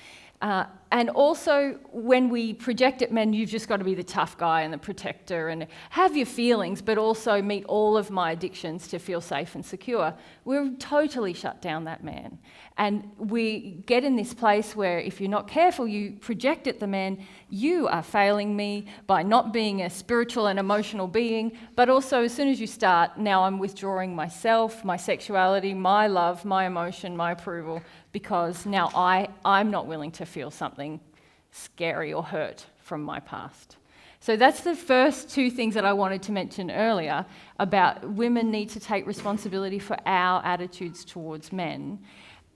And also, when we project at men, you've just got to be the tough guy and the protector and have your feelings, but also meet all of my addictions to feel safe and secure. We're totally shut down that man. And we get in this place where if you're not careful, you project at the man, you are failing me by not being a spiritual and emotional being, but also as soon as you start, now I'm withdrawing myself, my sexuality, my love, my emotion, my approval, because now I'm not willing to feel something scary or hurt from my past. So that's the first two things that I wanted to mention earlier about women need to take responsibility for our attitudes towards men.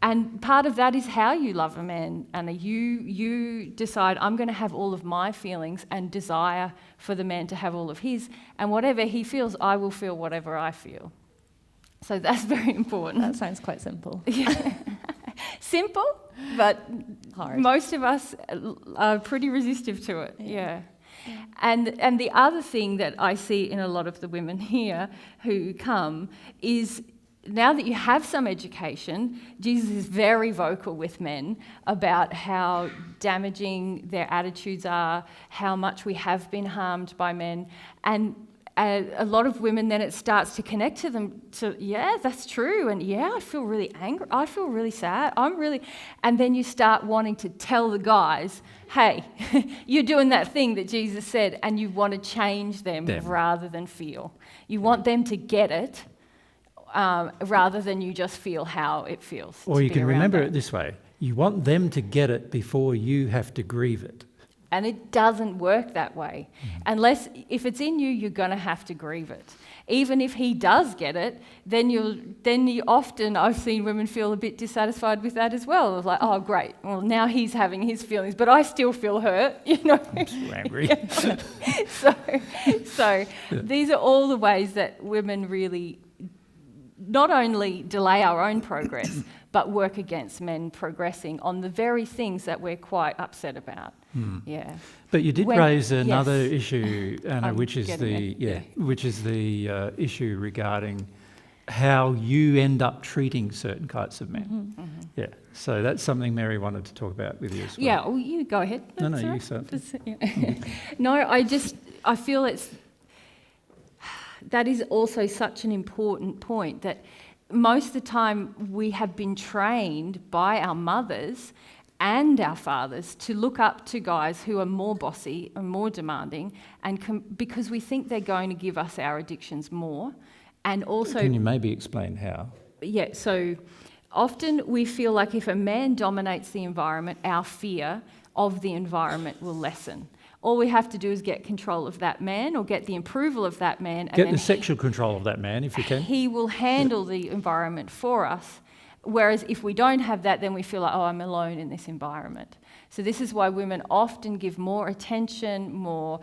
And part of that is how you love a man, Anna. You decide, I'm going to have all of my feelings and desire for the man to have all of his, and whatever he feels, I will feel whatever I feel. So that's very important. That sounds quite simple. Yeah. Simple, but Hard. most of us are pretty resistive to it. Yeah. And the other thing that I see in a lot of the women here who come is, now that you have some education, Jesus is very vocal with men about how damaging their attitudes are, how much we have been harmed by men, and a lot of women, then it starts to connect to them to, yeah, that's true, and yeah, I feel really angry, I feel really sad, and then you start wanting to tell the guys, hey, you're doing that thing that Jesus said, and you want to change them rather than feel. You want them to get it, rather than you just feel how it feels. Or you can remember it this way, you want them to get it before you have to grieve it. And it doesn't work that way. Unless, if it's in you, you're going to have to grieve it. Even if he does get it, then you often, I've seen women feel a bit dissatisfied with that as well. It's like, oh, great, well, now he's having his feelings, but I still feel hurt, I'm so angry. So these are all the ways that women really not only delay our own progress, but work against men progressing on the very things that we're quite upset about. Yeah. But you did raise another issue, Anna, I'm which is getting the issue regarding how you end up treating certain kinds of men. Yeah. So that's something Mary wanted to talk about with you as well. Yeah. Well, you go ahead. No, That's all you right. start. No, I feel that is also such an important point, that most of the time we have been trained by our mothers and our fathers to look up to guys who are more bossy and more demanding, and because we think they're going to give us our addictions more. And also, Can you maybe explain how? Yeah, so often we feel like if a man dominates the environment, our fear of the environment will lessen. All we have to do is get control of that man, or get the approval of that man. Get the sexual control of that man, if you can. He will handle the environment for us. Whereas if we don't have that, then we feel like, oh, I'm alone in this environment. So this is why women often give more attention, more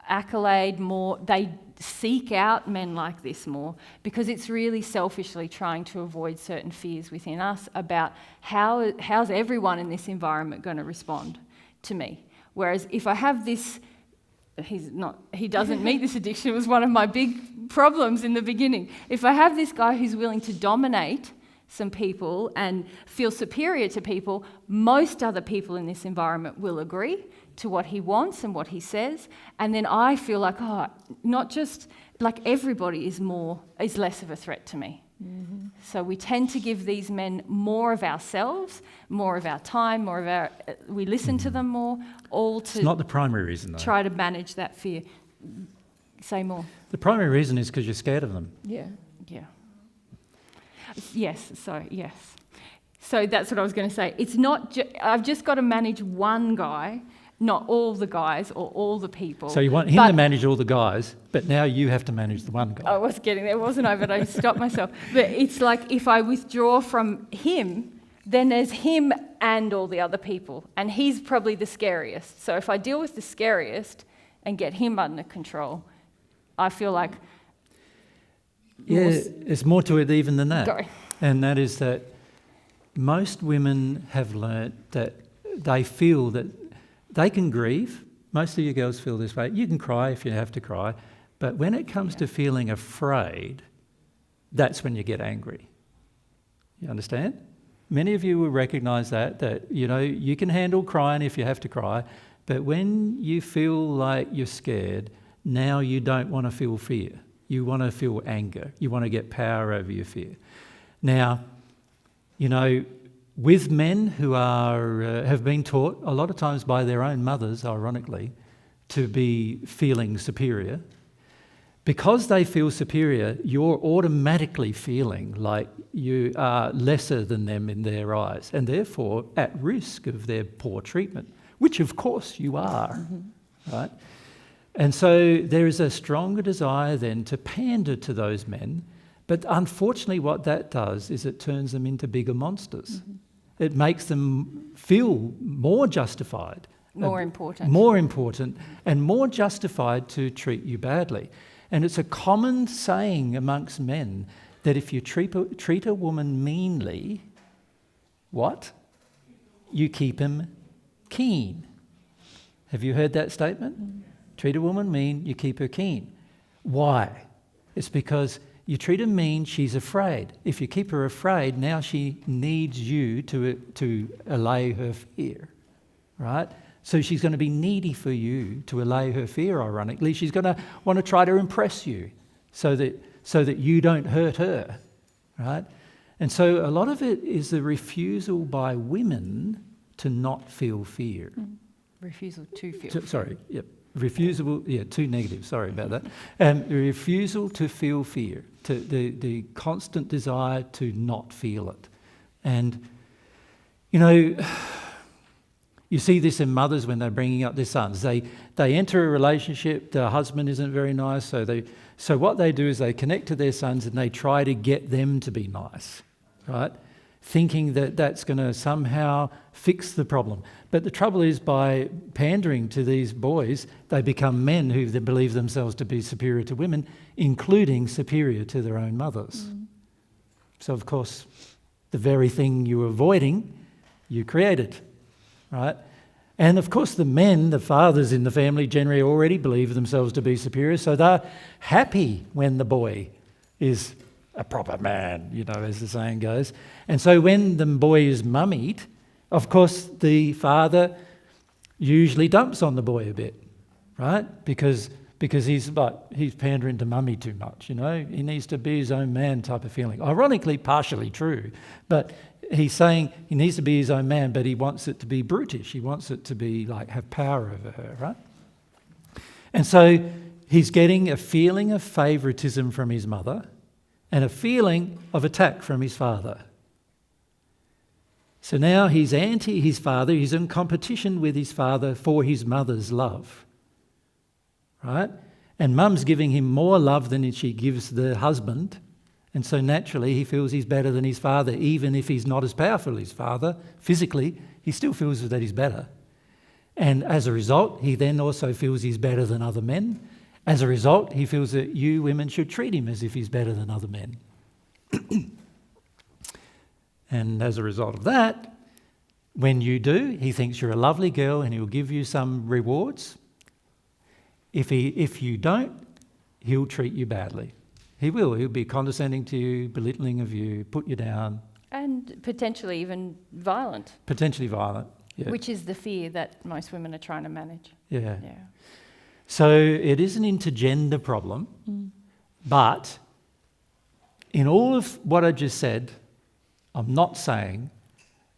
accolade, they seek out men like this more, because it's really selfishly trying to avoid certain fears within us about how's everyone in this environment going to respond to me. Whereas if I have this, he doesn't meet this addiction. It was one of my big problems in the beginning. If I have this guy who's willing to dominate some people and feel superior to people, most other people in this environment will agree to what he wants and what he says, and then I feel like, oh, not just like everybody is less of a threat to me. So we tend to give these men more of ourselves, more of our time, more of our... we listen to them more, all to... It's not the primary reason, though. Try to manage that fear. Say more. The primary reason is because you're scared of them. Yeah. Yes, So that's what I was going to say. It's not... I've just got to manage one guy, not all the guys or all the people. So you want him to manage all the guys, but now you have to manage the one guy. I was getting there, wasn't I? But I stopped myself. But it's like if I withdraw from him, then there's him and all the other people. And he's probably the scariest. So if I deal with the scariest and get him under control, I feel like... Yeah, it's more to it even than that. Go. And that is that most women have learnt that they feel that they can grieve. Most of you girls feel this way. You can cry if you have to cry. But when it comes to feeling afraid, that's when you get angry. You understand? Many of you will recognise that, you know, you can handle crying if you have to cry. But when you feel like you're scared, now you don't want to feel fear. You want to feel anger. You want to get power over your fear. Now, you know, with men who have been taught a lot of times by their own mothers, ironically, to be feeling superior, because they feel superior, you're automatically feeling like you are lesser than them in their eyes and therefore at risk of their poor treatment, which of course you are, right? And so there is a stronger desire then to pander to those men, but unfortunately what that does is it turns them into bigger monsters. It makes them feel more justified. More important. More important and more justified to treat you badly. And it's a common saying amongst men that if you treat a woman meanly, what? You keep him keen. Have you heard that statement? Treat a woman mean, you keep her keen. Why? It's because you treat her mean, she's afraid. If you keep her afraid, now she needs you to allay her fear, right? So she's going to be needy for you to allay her fear, ironically. She's going to want to try to impress you so that you don't hurt her, right? And so a lot of it is the refusal by women to not feel fear. Refusal to feel. Refusal, too negative, sorry about that. The refusal to feel fear, the constant desire to not feel it. And, you know, you see this in mothers when they're bringing up their sons. They enter a relationship, the husband isn't very nice, so what they do is they connect to their sons and they try to get them to be nice, right? Thinking that that's going to somehow fix the problem. But the trouble is, by pandering to these boys, they become men who believe themselves to be superior to women, including superior to their own mothers. So, of course, the very thing you were avoiding, you created, right? And, of course, the men, the fathers in the family, generally already believe themselves to be superior, so they're happy when the boy is a proper man, you know, as the saying goes. And so when the boy is mummied, of course, the father usually dumps on the boy a bit, right? Because he's pandering to mummy too much, you know. He needs to be his own man type of feeling. Ironically, partially true, but he's saying he needs to be his own man, but he wants it to be brutish. He wants it to be like have power over her, right? And so he's getting a feeling of favoritism from his mother and a feeling of attack from his father. So now he's anti his father, he's in competition with his father for his mother's love, right? And mum's giving him more love than she gives the husband, and so naturally he feels he's better than his father, even if he's not as powerful as his father. Physically, he still feels that he's better. And as a result, he then also feels he's better than other men. As a result, he feels that you women should treat him as if he's better than other men. And as a result of that, when you do, he thinks you're a lovely girl and he'll give you some rewards. If you don't, he'll treat you badly. He will. He'll be condescending to you, belittling of you, put you down. And potentially even violent. Potentially violent, yeah. Which is the fear that most women are trying to manage. Yeah. So it is an intergender problem, but in all of what I just said, I'm not saying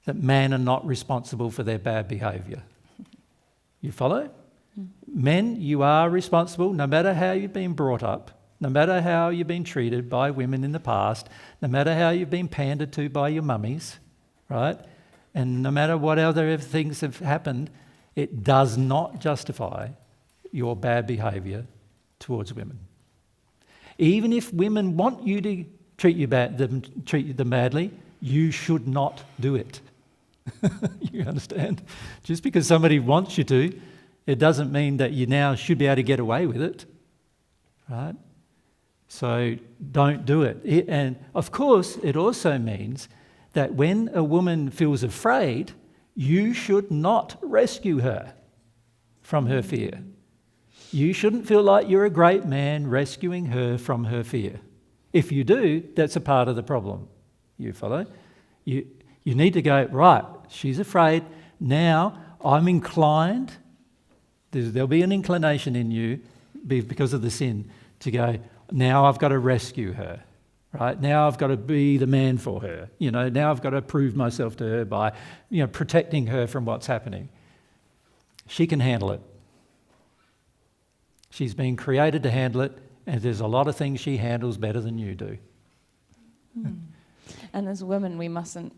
that men are not responsible for their bad behaviour. You follow? Men, you are responsible, no matter how you've been brought up, no matter how you've been treated by women in the past, no matter how you've been pandered to by your mummies, right? And no matter what other things have happened, it does not justify your bad behaviour towards women. Even if women want you to treat you badly, you should not do it. You understand? Just because somebody wants you to, it doesn't mean that you now should be able to get away with it, right? So don't do it. And of course, it also means that when a woman feels afraid, you should not rescue her from her fear. You shouldn't feel like you're a great man rescuing her from her fear. If you do, that's a part of the problem. You follow? You need to go, right, she's afraid. Now I'm inclined, there'll be an inclination in you because of the sin to go, now I've got to rescue her. Right? Now I've got to be the man for her. Now I've got to prove myself to her by, protecting her from what's happening. She can handle it. She's been created to handle it, and there's a lot of things she handles better than you do. And as women, we mustn't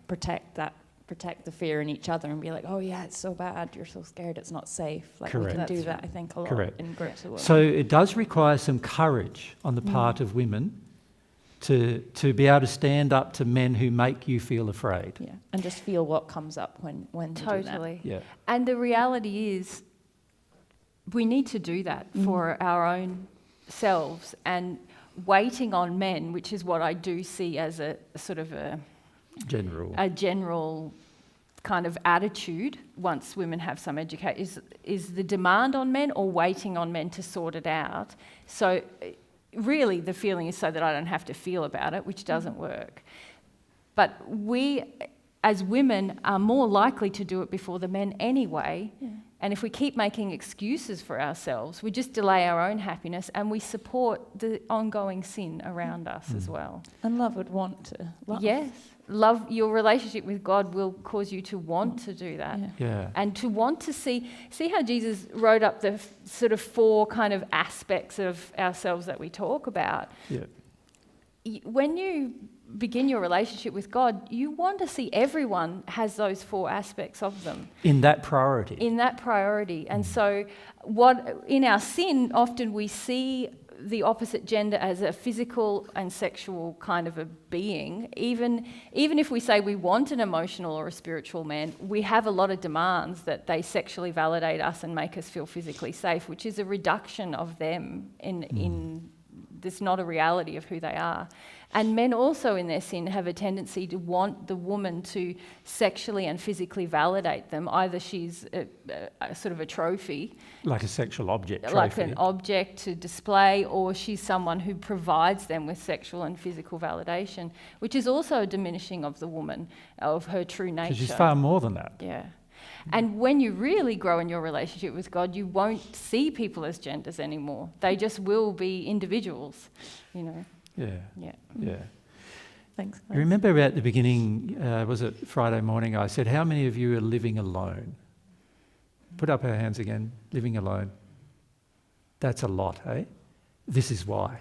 protect the fear in each other and be like, oh yeah, it's so bad, you're so scared, it's not safe. Correct. We can do that, I think, a lot in groups of women. So it does require some courage on the part of women to be able to stand up to men who make you feel afraid. Yeah, and just feel what comes up when Totally. Yeah. And the reality is we need to do that for our own selves, and waiting on men, which is what I do see as a sort of a general kind of attitude once women have some education, is the demand on men or waiting on men to sort it out. So really the feeling is so that I don't have to feel about it, which doesn't work. But we, as women, are more likely to do it before the men anyway. Yeah. And if we keep making excuses for ourselves, we just delay our own happiness, and we support the ongoing sin around us as well. And love would want to love. Yes. Love, your relationship with God will cause you to want to do that. Yeah. And to want to see how Jesus wrote up the sort of 4 kind of aspects of ourselves that we talk about. Yeah. When you begin your relationship with God, you want to see everyone has those 4 aspects of them. In that priority. And so in our sin, often we see the opposite gender as a physical and sexual kind of a being. Even if we say we want an emotional or a spiritual man, we have a lot of demands that they sexually validate us and make us feel physically safe, which is a reduction of them in this, not a reality of who they are. And men also in their sin have a tendency to want the woman to sexually and physically validate them. Either she's a sort of a trophy. Like a sexual object trophy. Like an object to display, or she's someone who provides them with sexual and physical validation, which is also a diminishing of the woman, of her true nature. Because she's far more than that. Yeah. And when you really grow in your relationship with God, you won't see people as genders anymore. They just will be individuals, Yeah. Thanks. You remember at the beginning, was it Friday morning, I said, how many of you are living alone? Put up our hands again, living alone. That's a lot, eh? This is why.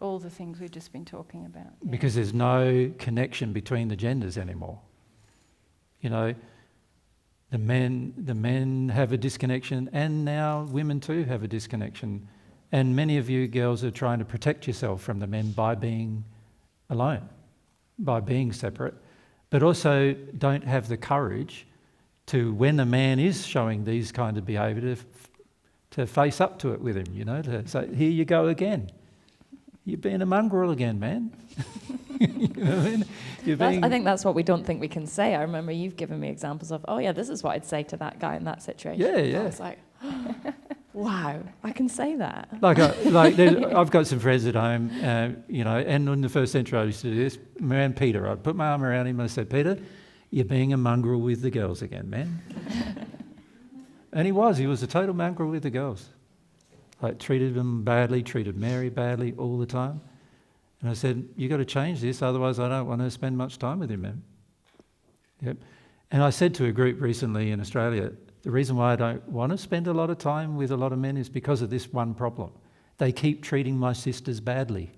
All the things we've just been talking about. Yeah. Because there's no connection between the genders anymore. The men have a disconnection, and now women too have a disconnection. And many of you girls are trying to protect yourself from the men by being alone, by being separate, but also don't have the courage to, when a man is showing these kind of behaviour, to face up to it with him, to say, here you go again. You're being a mongrel again, man. You know what I mean? I think that's what we don't think we can say. I remember you've given me examples of, oh yeah, this is what I'd say to that guy in that situation. Yeah. I was like, wow, I can say that. I've got some friends at home, and in the first century I used to do this. Man, Peter, I'd put my arm around him and I said, Peter, you're being a mongrel with the girls again, man. And he was a total mongrel with the girls. Treated them badly, treated Mary badly all the time. And I said, "You got to change this, otherwise I don't want to spend much time with you, man." Yep. And I said to a group recently in Australia, the reason why I don't want to spend a lot of time with a lot of men is because of this one problem. They keep treating my sisters badly.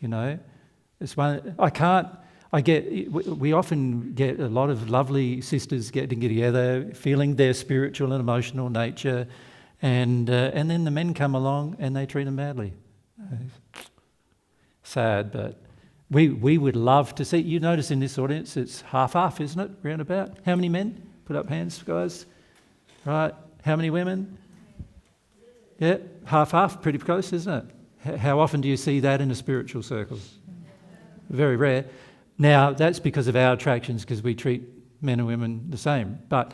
You know, it's one we often get a lot of lovely sisters getting together, feeling their spiritual and emotional nature, and then the men come along and they treat them badly. Sad, but we would love to see. You notice in this audience, it's half-half, isn't it? Round about. How many men? Put up hands, guys. Right. How many women? Yeah, half-half, pretty close, isn't it? How often do you see that in a spiritual circle? Very rare. Now, that's because of our attractions, because we treat men and women the same. But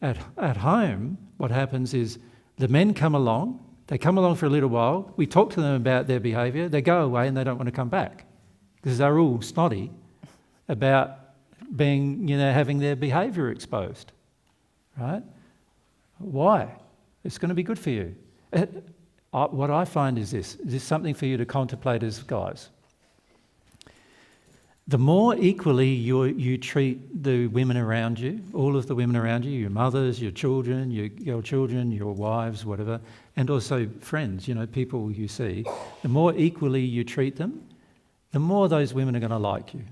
at home, what happens is the men come along, they come along for a little while, we talk to them about their behaviour, they go away and they don't want to come back because they're all snotty about being, having their behaviour exposed, right? Why? It's going to be good for you. What I find is this is something for you to contemplate as guys. The more equally you treat the women around you, all of the women around you, your mothers, your children, your wives, whatever, and also friends, people you see, the more equally you treat them, the more those women are going to like you.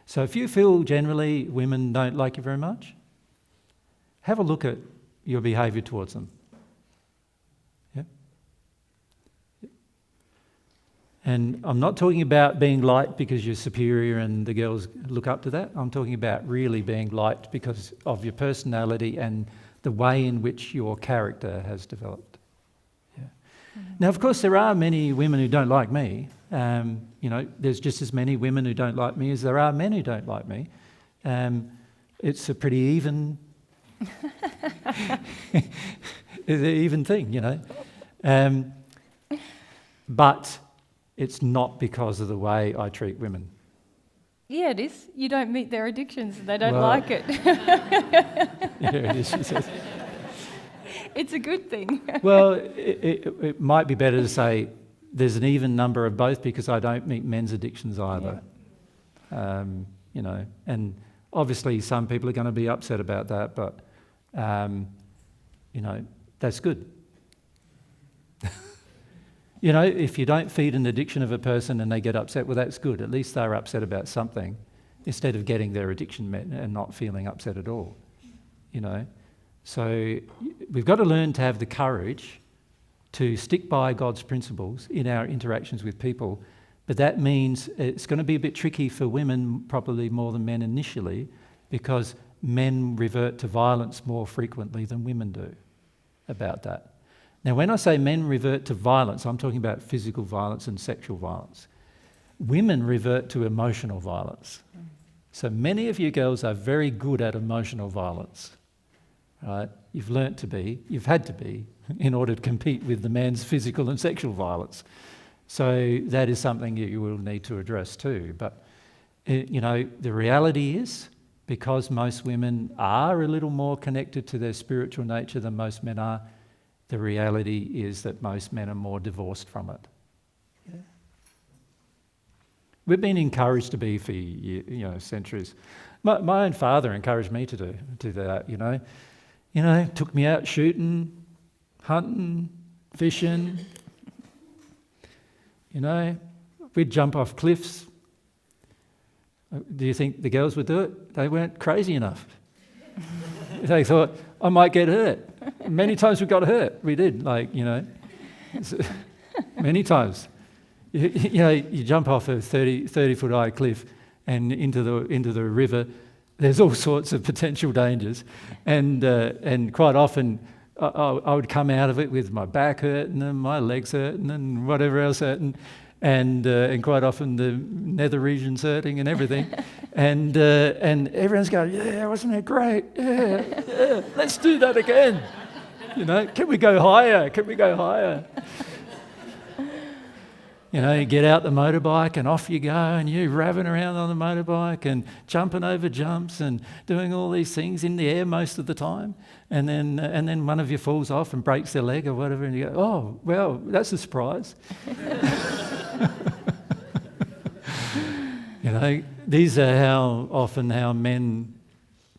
So if you feel generally women don't like you very much, have a look at your behaviour towards them. And I'm not talking about being liked because you're superior and the girls look up to that. I'm talking about really being liked because of your personality and the way in which your character has developed. Yeah. Mm-hmm. Now, of course, there are many women who don't like me. There's just as many women who don't like me as there are men who don't like me. It's a pretty even, it's an even thing, But it's not because of the way I treat women. Yeah, it is. You don't meet their addictions and they don't like it. Yeah, it is, she says. It's a good thing. Well, it might be better to say there's an even number of both because I don't meet men's addictions either. Yeah. And obviously some people are going to be upset about that, but, that's good. If you don't feed an addiction of a person and they get upset, well, that's good. At least they're upset about something instead of getting their addiction met and not feeling upset at all, So we've got to learn to have the courage to stick by God's principles in our interactions with people. But that means it's going to be a bit tricky for women, probably more than men initially, because men revert to violence more frequently than women do about that. Now, when I say men revert to violence, I'm talking about physical violence and sexual violence. Women revert to emotional violence. So many of you girls are very good at emotional violence, right? You've learnt to be, you've had to be, in order to compete with the man's physical and sexual violence. So that is something you will need to address too. But, the reality is, because most women are a little more connected to their spiritual nature than most men are, the reality is that most men are more divorced from it. Yeah. We've been encouraged to be for centuries. My own father encouraged me to do that. Took me out shooting, hunting, fishing. We'd jump off cliffs. Do you think the girls would do it? They weren't crazy enough. They thought, I might get hurt. Many times we got hurt. We did, many times. You jump off a 30-foot high cliff and into the river. There's all sorts of potential dangers, and quite often I would come out of it with my back hurting and my legs hurting and whatever else hurting, and quite often the nether regions hurting and everything, and everyone's going, yeah, wasn't it great? Yeah, let's do that again. Can we go higher? Can we go higher? You know, you get out the motorbike and off you go, and you're revving around on the motorbike and jumping over jumps and doing all these things in the air most of the time. And then one of you falls off and breaks their leg or whatever, and you go, oh, well, that's a surprise. You know, these are how men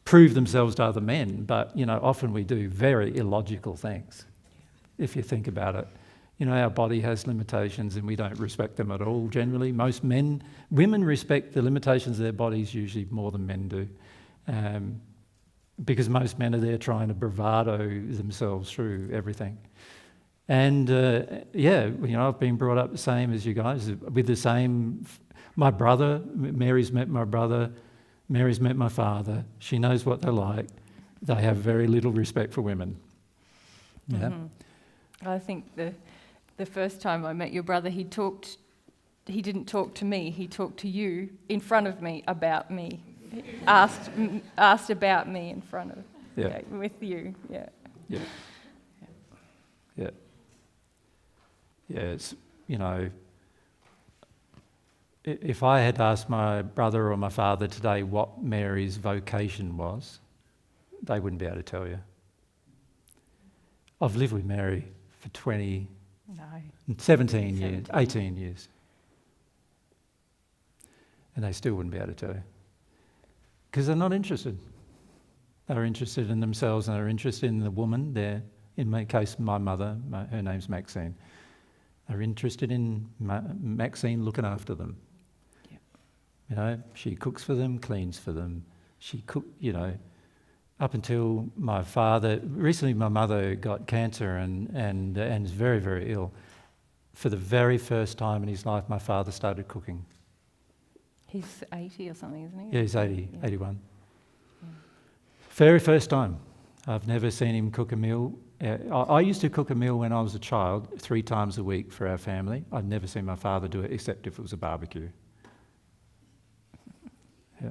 prove themselves to other men, but, you know, often we do very illogical things, if you think about it. You know, our body has limitations and we don't respect them at all generally. Women respect the limitations of their bodies usually more than men do, because most men are there trying to bravado themselves through everything. And yeah, you know, I've been brought up the same as you guys, with the same. My brother, Mary's met my brother, Mary's met my father. She knows what they're like. They have very little respect for women. Yeah. Mm-hmm. I think the first time I met your brother, he didn't talk to me, he talked to you in front of me about me. Asked about me in front of, with you, yeah. Yeah. Yeah. Yeah, it's, you know, if I had asked my brother or my father today what Mary's vocation was, they wouldn't be able to tell you. I've lived with Mary for 17 years, 18 years. And they still wouldn't be able to tell you. Because they're not interested. They're interested in themselves and they're interested in the woman there. In my case, my mother, her name's Maxine. They're interested in Maxine looking after them. Yep. You know, she cooks for them, cleans for them. You know, up until my father, recently my mother got cancer and is very, very ill. For the very first time in his life, my father started cooking. He's 80 or something, isn't he? Yeah, he's 80, yeah. 81. Yeah. Very first time. I've never seen him cook a meal. I used to cook a meal when I was a child 3 times a week for our family. I'd never seen my father do it except if it was a barbecue. Yeah.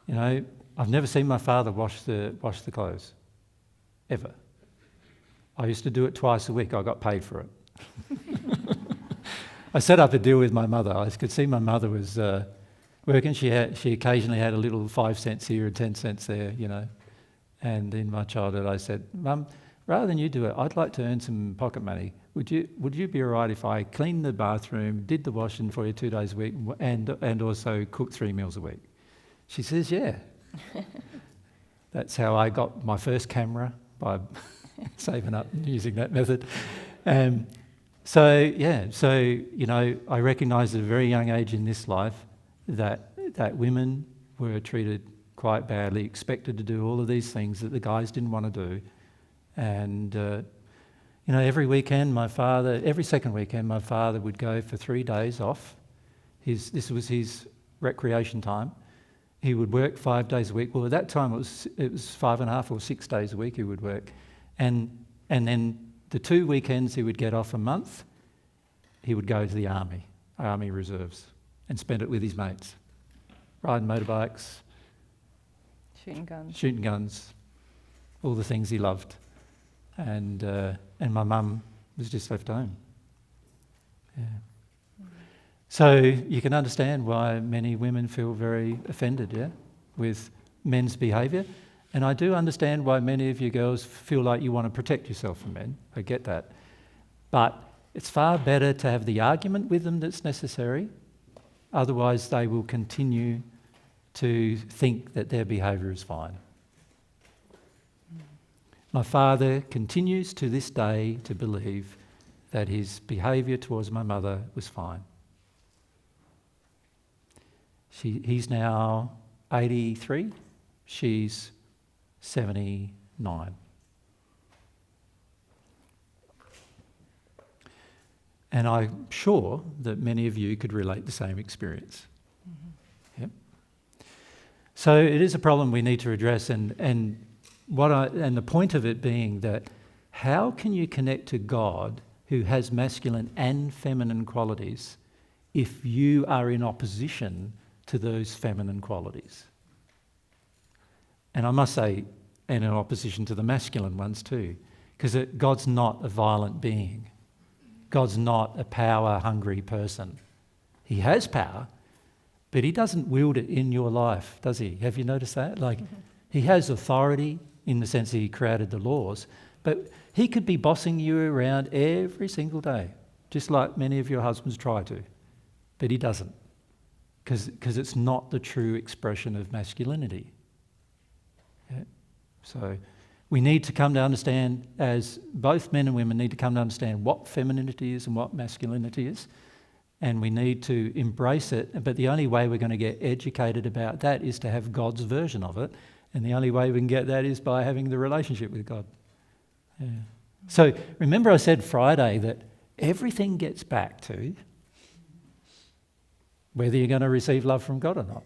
You know, I've never seen my father wash the clothes, ever. I used to do it twice a week. I got paid for it. I set up a deal with my mother. I could see my mother was working. She occasionally had a little 5 cents here and 10 cents there, you know. And in my childhood, I said, Mum, rather than you do it, I'd like to earn some pocket money. Would you be all right if I cleaned the bathroom, did the washing for you 2 days a week, and also cooked 3 meals a week? She says, yeah. That's how I got my first camera, by saving up and using that method. So, you know, I recognised at a very young age in this life that women were treated quite badly, expected to do all of these things that the guys didn't want to do. And, you know, every second weekend, my father would go for 3 days off. This was his recreation time. He would work 5 days a week. Well, at that time it was 5.5 or 6 days a week he would work. And then the 2 weekends he would get off a month, he would go to the Army Reserves, and spend it with his mates, riding motorbikes, shooting guns, all the things he loved. And my mum was just left home. Yeah. So you can understand why many women feel very offended, yeah, with men's behaviour. And I do understand why many of you girls feel like you want to protect yourself from men. I get that. But it's far better to have the argument with them that's necessary. Otherwise, they will continue to think that their behaviour is fine. My father continues to this day to believe that his behaviour towards my mother was fine. He's now 83. She's 79. And I'm sure that many of you could relate the same experience. Mm-hmm. Yep. So it is a problem we need to address, and the point of it being that how can you connect to God who has masculine and feminine qualities if you are in opposition to those feminine qualities? And I must say, and in opposition to the masculine ones too, because God's not a violent being. God's not a power-hungry person. He has power, but he doesn't wield it in your life, does he? Have you noticed that? Like, he has authority in the sense that he created the laws, but he could be bossing you around every single day, just like many of your husbands try to, but he doesn't, because it's not the true expression of masculinity. Yeah? So we need to come to understand, as both men and women need to come to understand what femininity is and what masculinity is, and we need to embrace it. But the only way we're going to get educated about that is to have God's version of it, and the only way we can get that is by having the relationship with God. Yeah. So remember I said Friday that everything gets back to whether you're going to receive love from God or not.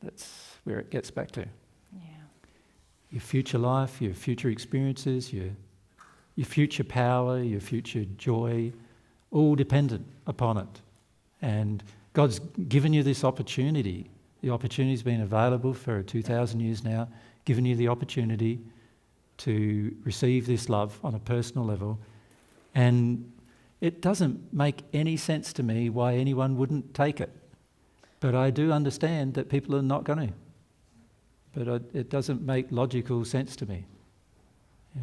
That's where it gets back to. Yeah. Your future life, your future experiences, your future power, your future joy, all dependent upon it. And God's given you this opportunity. The opportunity's been available for 2,000 years now, given you the opportunity to receive this love on a personal level. And it doesn't make any sense to me why anyone wouldn't take it. But I do understand that people are not going to. But it doesn't make logical sense to me. Yeah.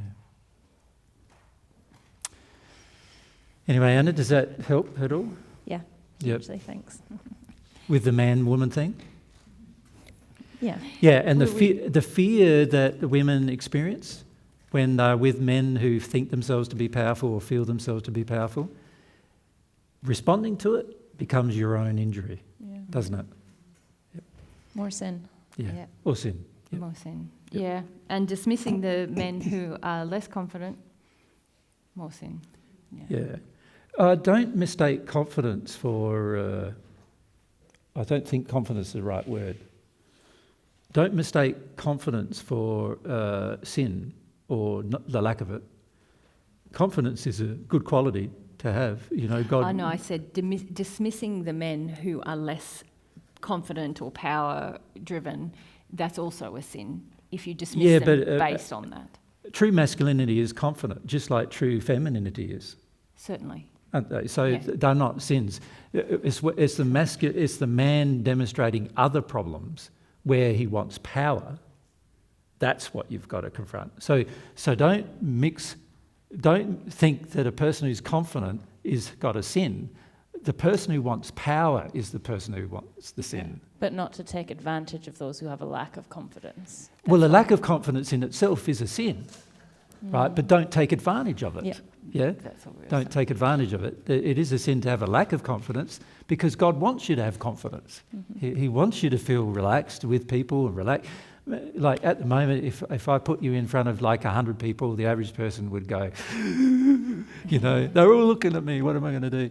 Anyway, Anna, does that help at all? Yeah, Yep. hugely, thanks. With the man-woman thing? Yeah. Yeah, and the fear that the women experience when they're with men who think themselves to be powerful or feel themselves to be powerful, responding to it becomes your own injury, doesn't it? Yep. More sin. Yeah. Yeah. Or sin. Yep. More sin. Yep. Yeah. And dismissing the men who are less confident, more sin. Yeah. Don't mistake confidence for... I don't think confidence is the right word. Don't mistake confidence for sin or the lack of it. Confidence is a good quality to have. You know, God. I know. I said dismissing the men who are less confident or power-driven. That's also a sin. If you dismiss them based on that. True masculinity is confident, just like true femininity is. Certainly. Aren't they? So Yeah. they're not sins. It's the man demonstrating other problems where he wants power. That's what you've got to confront. So don't think that a person who's confident is got a sin. The person who wants power is the person who wants the sin. But not to take advantage of those who have a lack of confidence. Well, a lack of confidence in itself is a sin, right? But don't take advantage of it. Yeah? That's what we're Don't take advantage of it. It is a sin to have a lack of confidence because God wants you to have confidence. He wants you to feel relaxed with people and relax. Like at the moment, if I put you in front of like 100 people, the average person would go, you know, they're all looking at me, what am I going to do?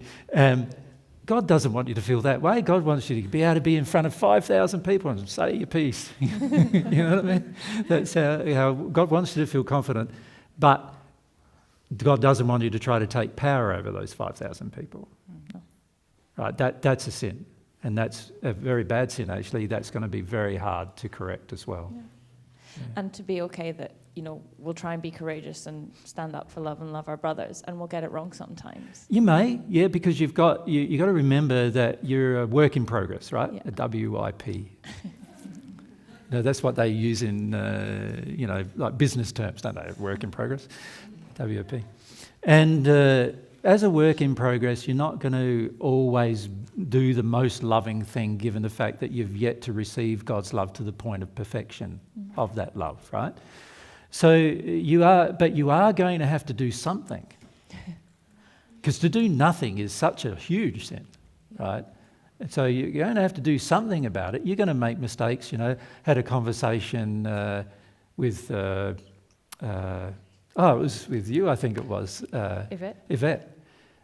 God doesn't want you to feel that way. God wants you to be able to be in front of 5,000 people and say your piece. You know what I mean? That's how God wants you to feel confident. But God doesn't want you to try to take power over those 5,000 people. Right? That's a sin. And that's a very bad sin, actually. That's going to be very hard to correct as well. Yeah. And to be okay that, you know, we'll try and be courageous and stand up for love and love our brothers, and we'll get it wrong sometimes. You may, yeah, because you've got to remember that you're a work in progress, right? Yeah. A WIP. No, that's what they use in, like business terms, don't they? Work in progress, WIP. And as a work in progress, you're not going to always do the most loving thing, given the fact that you've yet to receive God's love to the point of perfection of that love, right? So you are going to have to do something, because to do nothing is such a huge sin, right? And so you're going to have to do something about it. You're going to make mistakes. You know, had a conversation with. It was with you, I think it was. Yvette.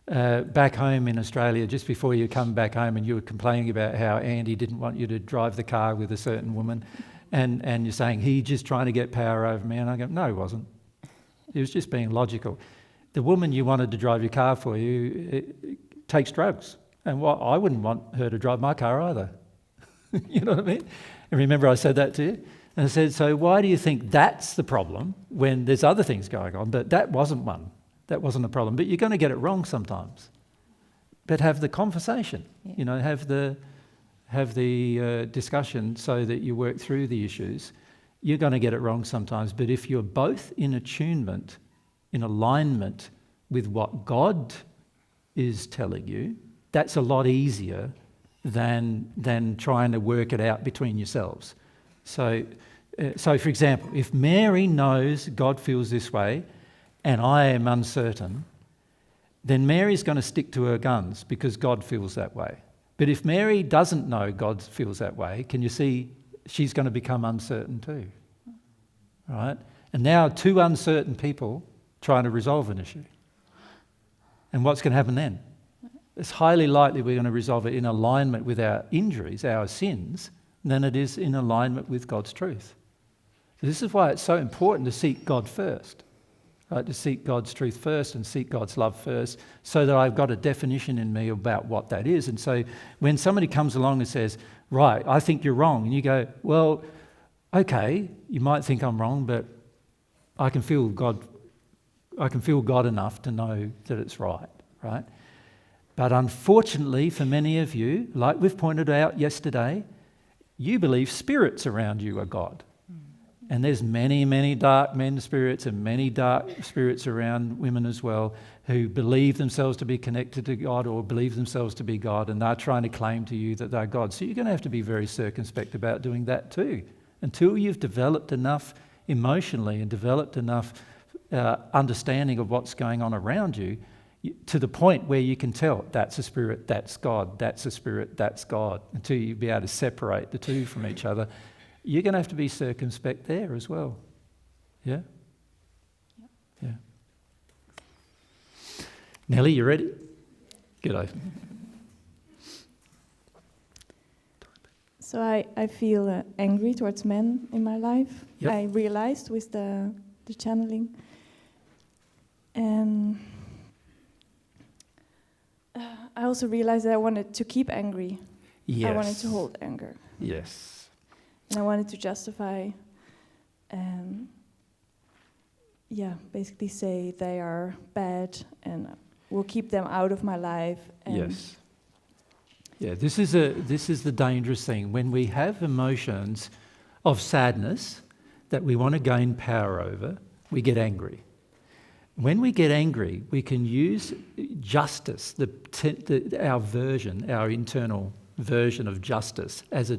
Back home in Australia, just before you come back home, and you were complaining about how Andy didn't want you to drive the car with a certain woman, and you're saying, he's just trying to get power over me. And I go, no, he wasn't. He was just being logical. The woman you wanted to drive your car for you takes drugs. And I wouldn't want her to drive my car either. You know what I mean? And remember I said that to you? And I said, so why do you think that's the problem when there's other things going on? But that wasn't one. That wasn't a problem. But you're going to get it wrong sometimes. But have the conversation, have the discussion so that you work through the issues. You're going to get it wrong sometimes. But if you're both in attunement, in alignment with what God is telling you, that's a lot easier than trying to work it out between yourselves. So, for example, if Mary knows God feels this way and I am uncertain, then Mary's going to stick to her guns because God feels that way. But if Mary doesn't know God feels that way, can you see she's going to become uncertain too? Right? And now two uncertain people trying to resolve an issue. And what's going to happen then? It's highly likely we're going to resolve it in alignment with our injuries, our sins, than it is in alignment with God's truth. So this is why it's so important to seek God first. Right, to seek God's truth first and seek God's love first, so that I've got a definition in me about what that is. And so when somebody comes along and says, right, I think you're wrong, and you go, well, okay, you might think I'm wrong, but I can feel God enough to know that it's right? But unfortunately for many of you, like we've pointed out yesterday, you believe spirits around you are God. And there's many, many dark men spirits and many dark spirits around women as well who believe themselves to be connected to God or believe themselves to be God, and they're trying to claim to you that they're God. So you're going to have to be very circumspect about doing that too. Until you've developed enough emotionally and developed enough understanding of what's going on around you to the point where you can tell that's a spirit, that's God, that's a spirit, that's God, until you be able to separate the two from each other. You're going to have to be circumspect there as well. Yeah? Yeah. Nellie, you ready? G'day. So I feel angry towards men in my life. Yep. I realized with the channeling. And I also realized that I wanted to keep angry. Yes. I wanted to hold anger. Yes. And I wanted to justify, basically say they are bad and will keep them out of my life. And Yes. Yeah, this is the dangerous thing. When we have emotions of sadness that we want to gain power over, we get angry. When we get angry, we can use justice, our internal version of justice, as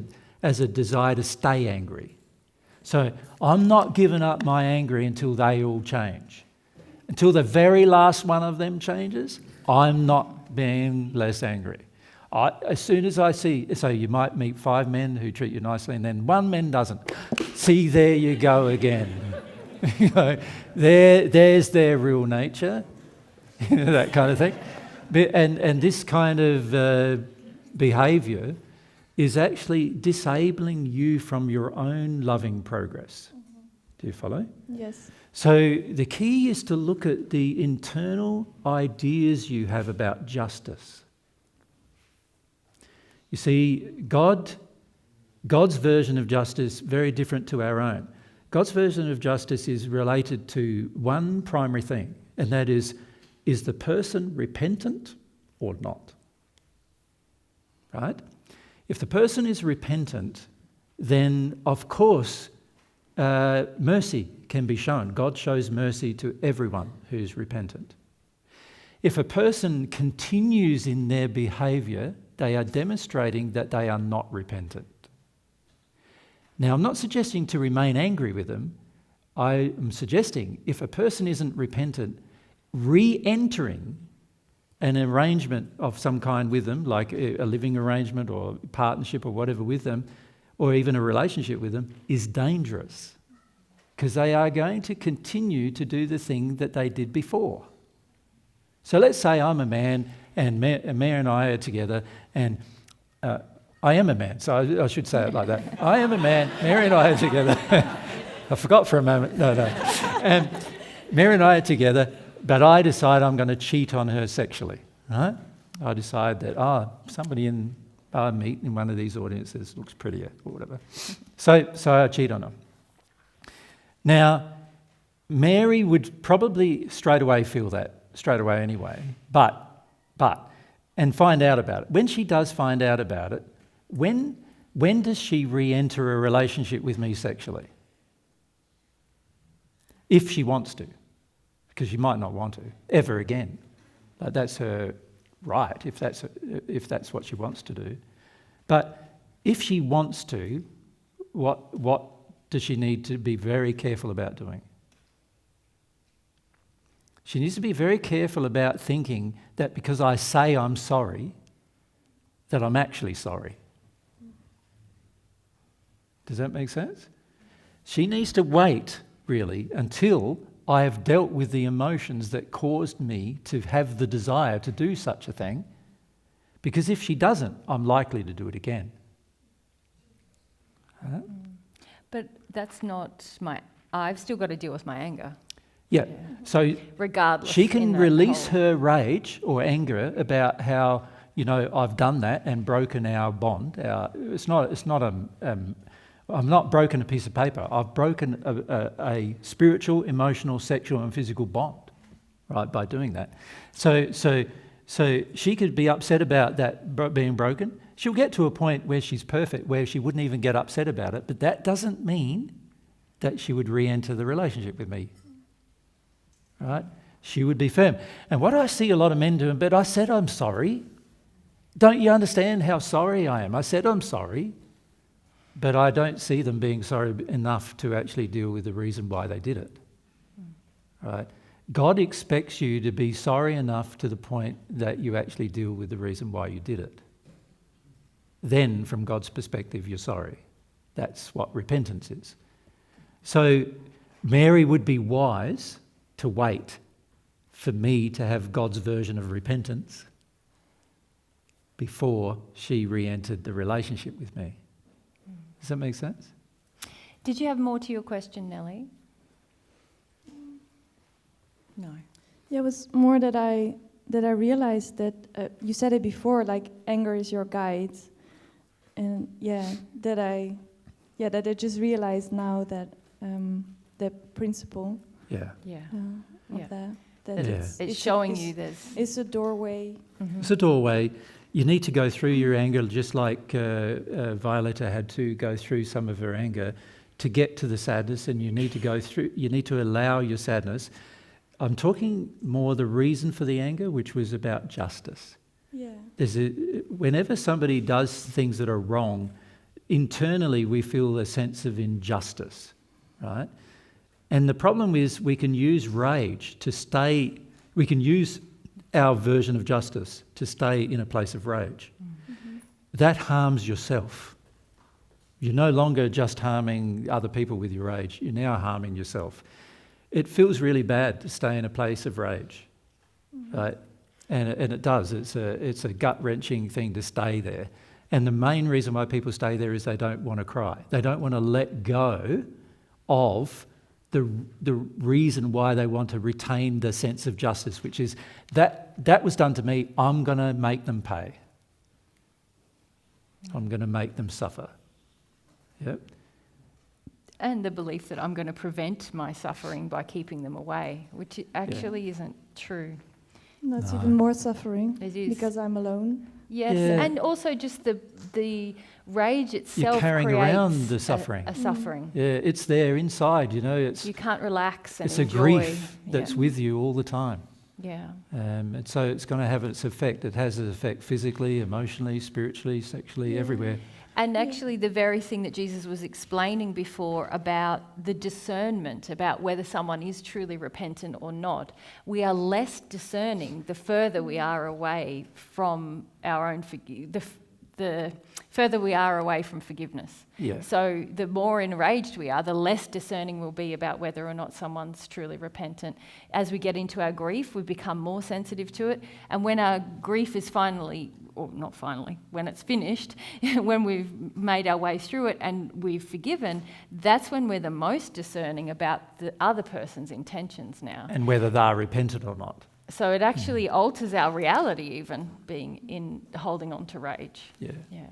a desire to stay angry. So I'm not giving up my anger until they all change. Until the very last one of them changes, I'm not being less angry. As soon as I see, so you might meet 5 men who treat you nicely and then 1 man doesn't. See, there you go again. There's their real nature, that kind of thing. And this kind of behaviour is actually disabling you from your own loving progress. Do you follow? yes, So the key is to look at the internal ideas you have about justice. You see, God's version of justice is very different to our own. God's version of justice is related to one primary thing, and that is the person repentant or not? Right? If the person is repentant, then of course mercy can be shown. God shows mercy to everyone who's repentant. If a person continues in their behaviour, they are demonstrating that they are not repentant. Now, I'm not suggesting to remain angry with them. I am suggesting if a person isn't repentant, re-entering an arrangement of some kind with them, like a living arrangement or partnership or whatever with them, or even a relationship with them, is dangerous, because they are going to continue to do the thing that they did before. So let's say I'm a man and Mary and I are together, and I am a man, so I should say it like that. I am a man, Mary and I are together. I forgot for a moment. No. And Mary and I are together, but I decide I'm going to cheat on her sexually, right? I decide that, somebody I meet in one of these audiences looks prettier or whatever. So I cheat on her. Now, Mary would probably straight away feel that. straight away anyway. But, and find out about it. When she does find out about it, when does she re-enter a relationship with me sexually? If she wants to, because she might not want to ever again. That's her right, if that's what she wants to do. But if she wants to, what does she need to be very careful about doing? She needs to be very careful about thinking that because I say I'm sorry, that I'm actually sorry. Does that make sense? She needs to wait, really, until I have dealt with the emotions that caused me to have the desire to do such a thing, because if she doesn't, I'm likely to do it again. Huh? But that's not I've still got to deal with my anger. Yeah, so regardless. she can release her rage or anger about how, I've done that and broken our bond. I'm not broken a piece of paper. I've broken a spiritual, emotional, sexual and physical bond, right, by doing that. So she could be upset about that being broken. She'll get to a point where she's perfect, where she wouldn't even get upset about it, but that doesn't mean that she would re-enter the relationship with me. Right? She would be firm. And what I see a lot of men doing, but I said I'm sorry. Don't you understand how sorry I am? I said I'm sorry, but I don't see them being sorry enough to actually deal with the reason why they did it. Right? God expects you to be sorry enough to the point that you actually deal with the reason why you did it. Then, from God's perspective, you're sorry. That's what repentance is. So, Mary would be wise to wait for me to have God's version of repentance before she re-entered the relationship with me. Does that make sense? Did you have more to your question, Nellie? No. Yeah, it was more that I realized that you said it before, like anger is your guide, and that I just realized now that the principle. Yeah. Of that it's showing you there's... It's a doorway. Mm-hmm. It's a doorway. You need to go through your anger, just like Violetta had to go through some of her anger to get to the sadness, and you need to allow your sadness. I'm talking more the reason for the anger, which was about justice. Yeah. Whenever somebody does things that are wrong, internally we feel a sense of injustice, right? And the problem is we can use rage we can use our version of justice to stay in a place of rage. Mm-hmm. That harms yourself. You're no longer just harming other people with your rage, you're now harming yourself. It feels really bad to stay in a place of rage, right? And it does. It's a gut-wrenching thing to stay there. And the main reason why people stay there is they don't want to cry. They don't want to let go of the reason why they want to retain the sense of justice, which is that was done to me, I'm going to make them pay. I'm going to make them suffer. Yep. And the belief that I'm going to prevent my suffering by keeping them away, which actually isn't true. That's even more suffering. It is. Because I'm alone. Yes, and also just the rage itself. You're carrying around the suffering. A suffering. Yeah, it's there inside, You can't relax and it's enjoy. a grief that's with you all the time. Yeah. And so it's going to have its effect. It has its effect physically, emotionally, spiritually, sexually, everywhere. And actually the very thing that Jesus was explaining before about the discernment, about whether someone is truly repentant or not, we are less discerning the further we are away from our own the further we are away from forgiveness. Yeah. So the more enraged we are, the less discerning we'll be about whether or not someone's truly repentant. As we get into our grief, we become more sensitive to it. And when our grief is when it's finished, when we've made our way through it and we've forgiven, that's when we're the most discerning about the other person's intentions now. And whether they're repentant or not. So it actually alters our reality, even being in holding on to rage. Yeah. Yeah.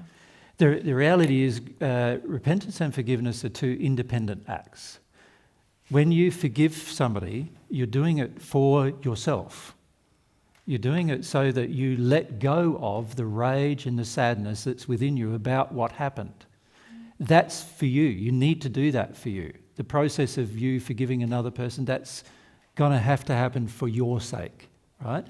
The reality is repentance and forgiveness are two independent acts. When you forgive somebody, you're doing it for yourself. You're doing it so that you let go of the rage and the sadness that's within you about what happened. That's for you. You need to do that for you. The process of you forgiving another person, that's going to have to happen for your sake, right?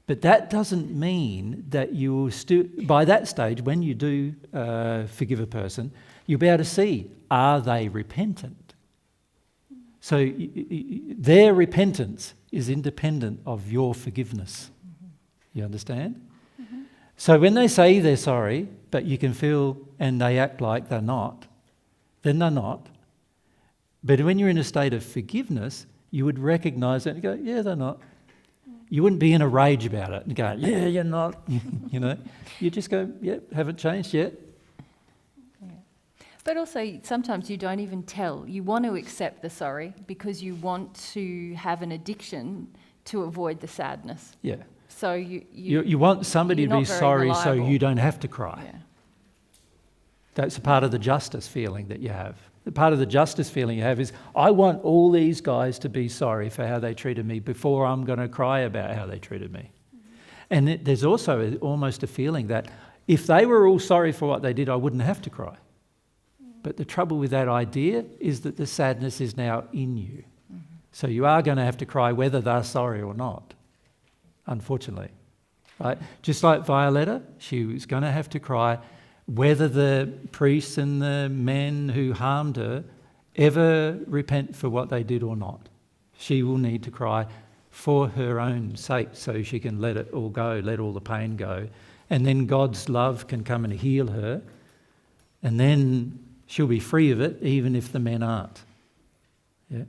But that doesn't mean that you will still, by that stage, when you do forgive a person, you'll be able to see, are they repentant? So their repentance is independent of your forgiveness. You understand? Mm-hmm. So when they say they're sorry, but you can feel and they act like they're not, then they're not. But when you're in a state of forgiveness, you would recognise it and go, yeah, they're not. You wouldn't be in a rage about it and go, yeah, you're not. You know, you just go, yeah, haven't changed yet. Yeah. But also, sometimes you don't even tell. You want to accept the sorry because you want to have an addiction to avoid the sadness. Yeah. So you want somebody to be sorry so you don't have to cry. Yeah. That's a part of the justice feeling that you have. The part of the justice feeling you have is, I want all these guys to be sorry for how they treated me before I'm going to cry about how they treated me. And there's also almost a feeling that if they were all sorry for what they did, I wouldn't have to cry. But the trouble with that idea is that the sadness is now in you. So you are going to have to cry whether they're sorry or not, unfortunately. Right? Just like Violetta, she was going to have to cry whether the priests and the men who harmed her ever repent for what they did or not. She will need to cry for her own sake so she can let it all go, let all the pain go. And then God's love can come and heal her. And then she'll be free of it, even if the men aren't. Yeah.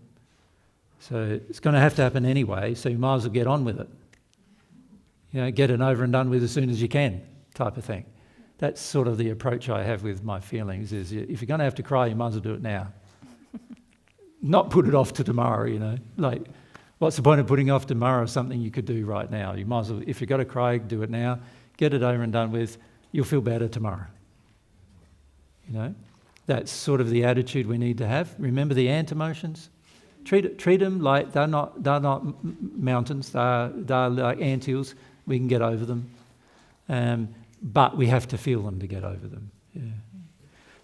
So it's going to have to happen anyway, so you might as well get on with it. You know, get it over and done with as soon as you can, type of thing. That's sort of the approach I have with my feelings, is if you're going to have to cry, you might as well do it now. Not put it off to tomorrow, you know. Like, what's the point of putting off tomorrow something you could do right now? You might as well, if you've got to cry, do it now. Get it over and done with. You'll feel better tomorrow. You know? That's sort of the attitude we need to have. Remember the ant emotions? Treat them like they're not mountains, they're like anthills. We can get over them. But we have to feel them to get over them. Yeah.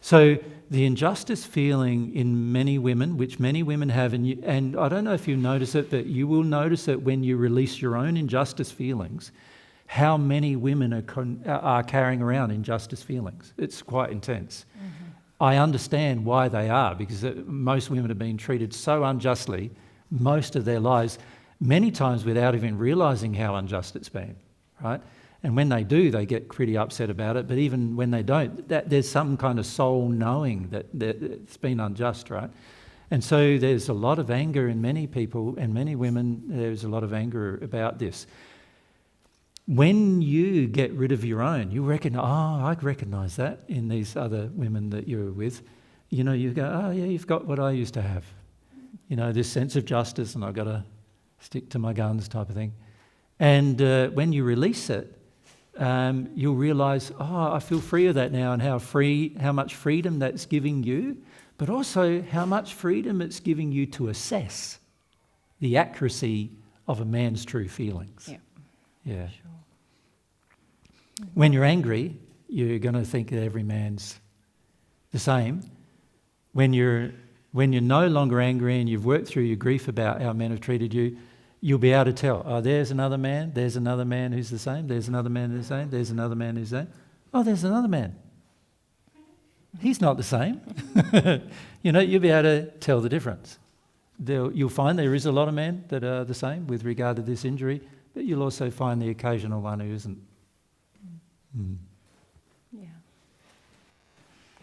So the injustice feeling in many women, which many women have, and I don't know if you notice it, but you will notice it when you release your own injustice feelings, how many women are carrying around injustice feelings. It's quite intense. Mm-hmm. I understand why they are, because most women have been treated so unjustly most of their lives, many times without even realising how unjust it's been, right? And when they do, they get pretty upset about it. But even when they don't, there's some kind of soul knowing that it's been unjust, right? And so there's a lot of anger in many people and many women. There's a lot of anger about this. When you get rid of your own, you recognise, I recognise that in these other women that you're with. You know, you go, oh yeah, you've got what I used to have. You know, this sense of justice, and I've got to stick to my guns type of thing. And when you release it, you'll realise, I feel free of that now, and how much freedom that's giving you, but also how much freedom it's giving you to assess the accuracy of a man's true feelings. Yeah. Sure. When you're angry, you're going to think that every man's the same. When you're no longer angry and you've worked through your grief about how men have treated you, you'll be able to tell, there's another man who's the same, there's another man who's the same, there's another man who's the same. Oh, there's another man. He's not the same. You know, you'll be able to tell the difference. You'll find there is a lot of men that are the same with regard to this injury, but you'll also find the occasional one who isn't. Mm. Yeah.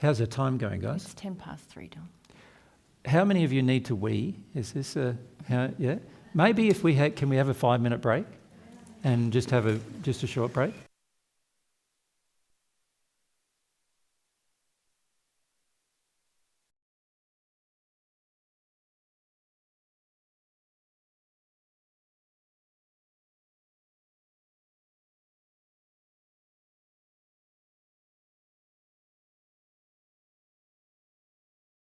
How's the time going, guys? It's 3:10, Don. How many of you need to wee? Is this yeah? Maybe if can we have a 5-minute break and just have a short break?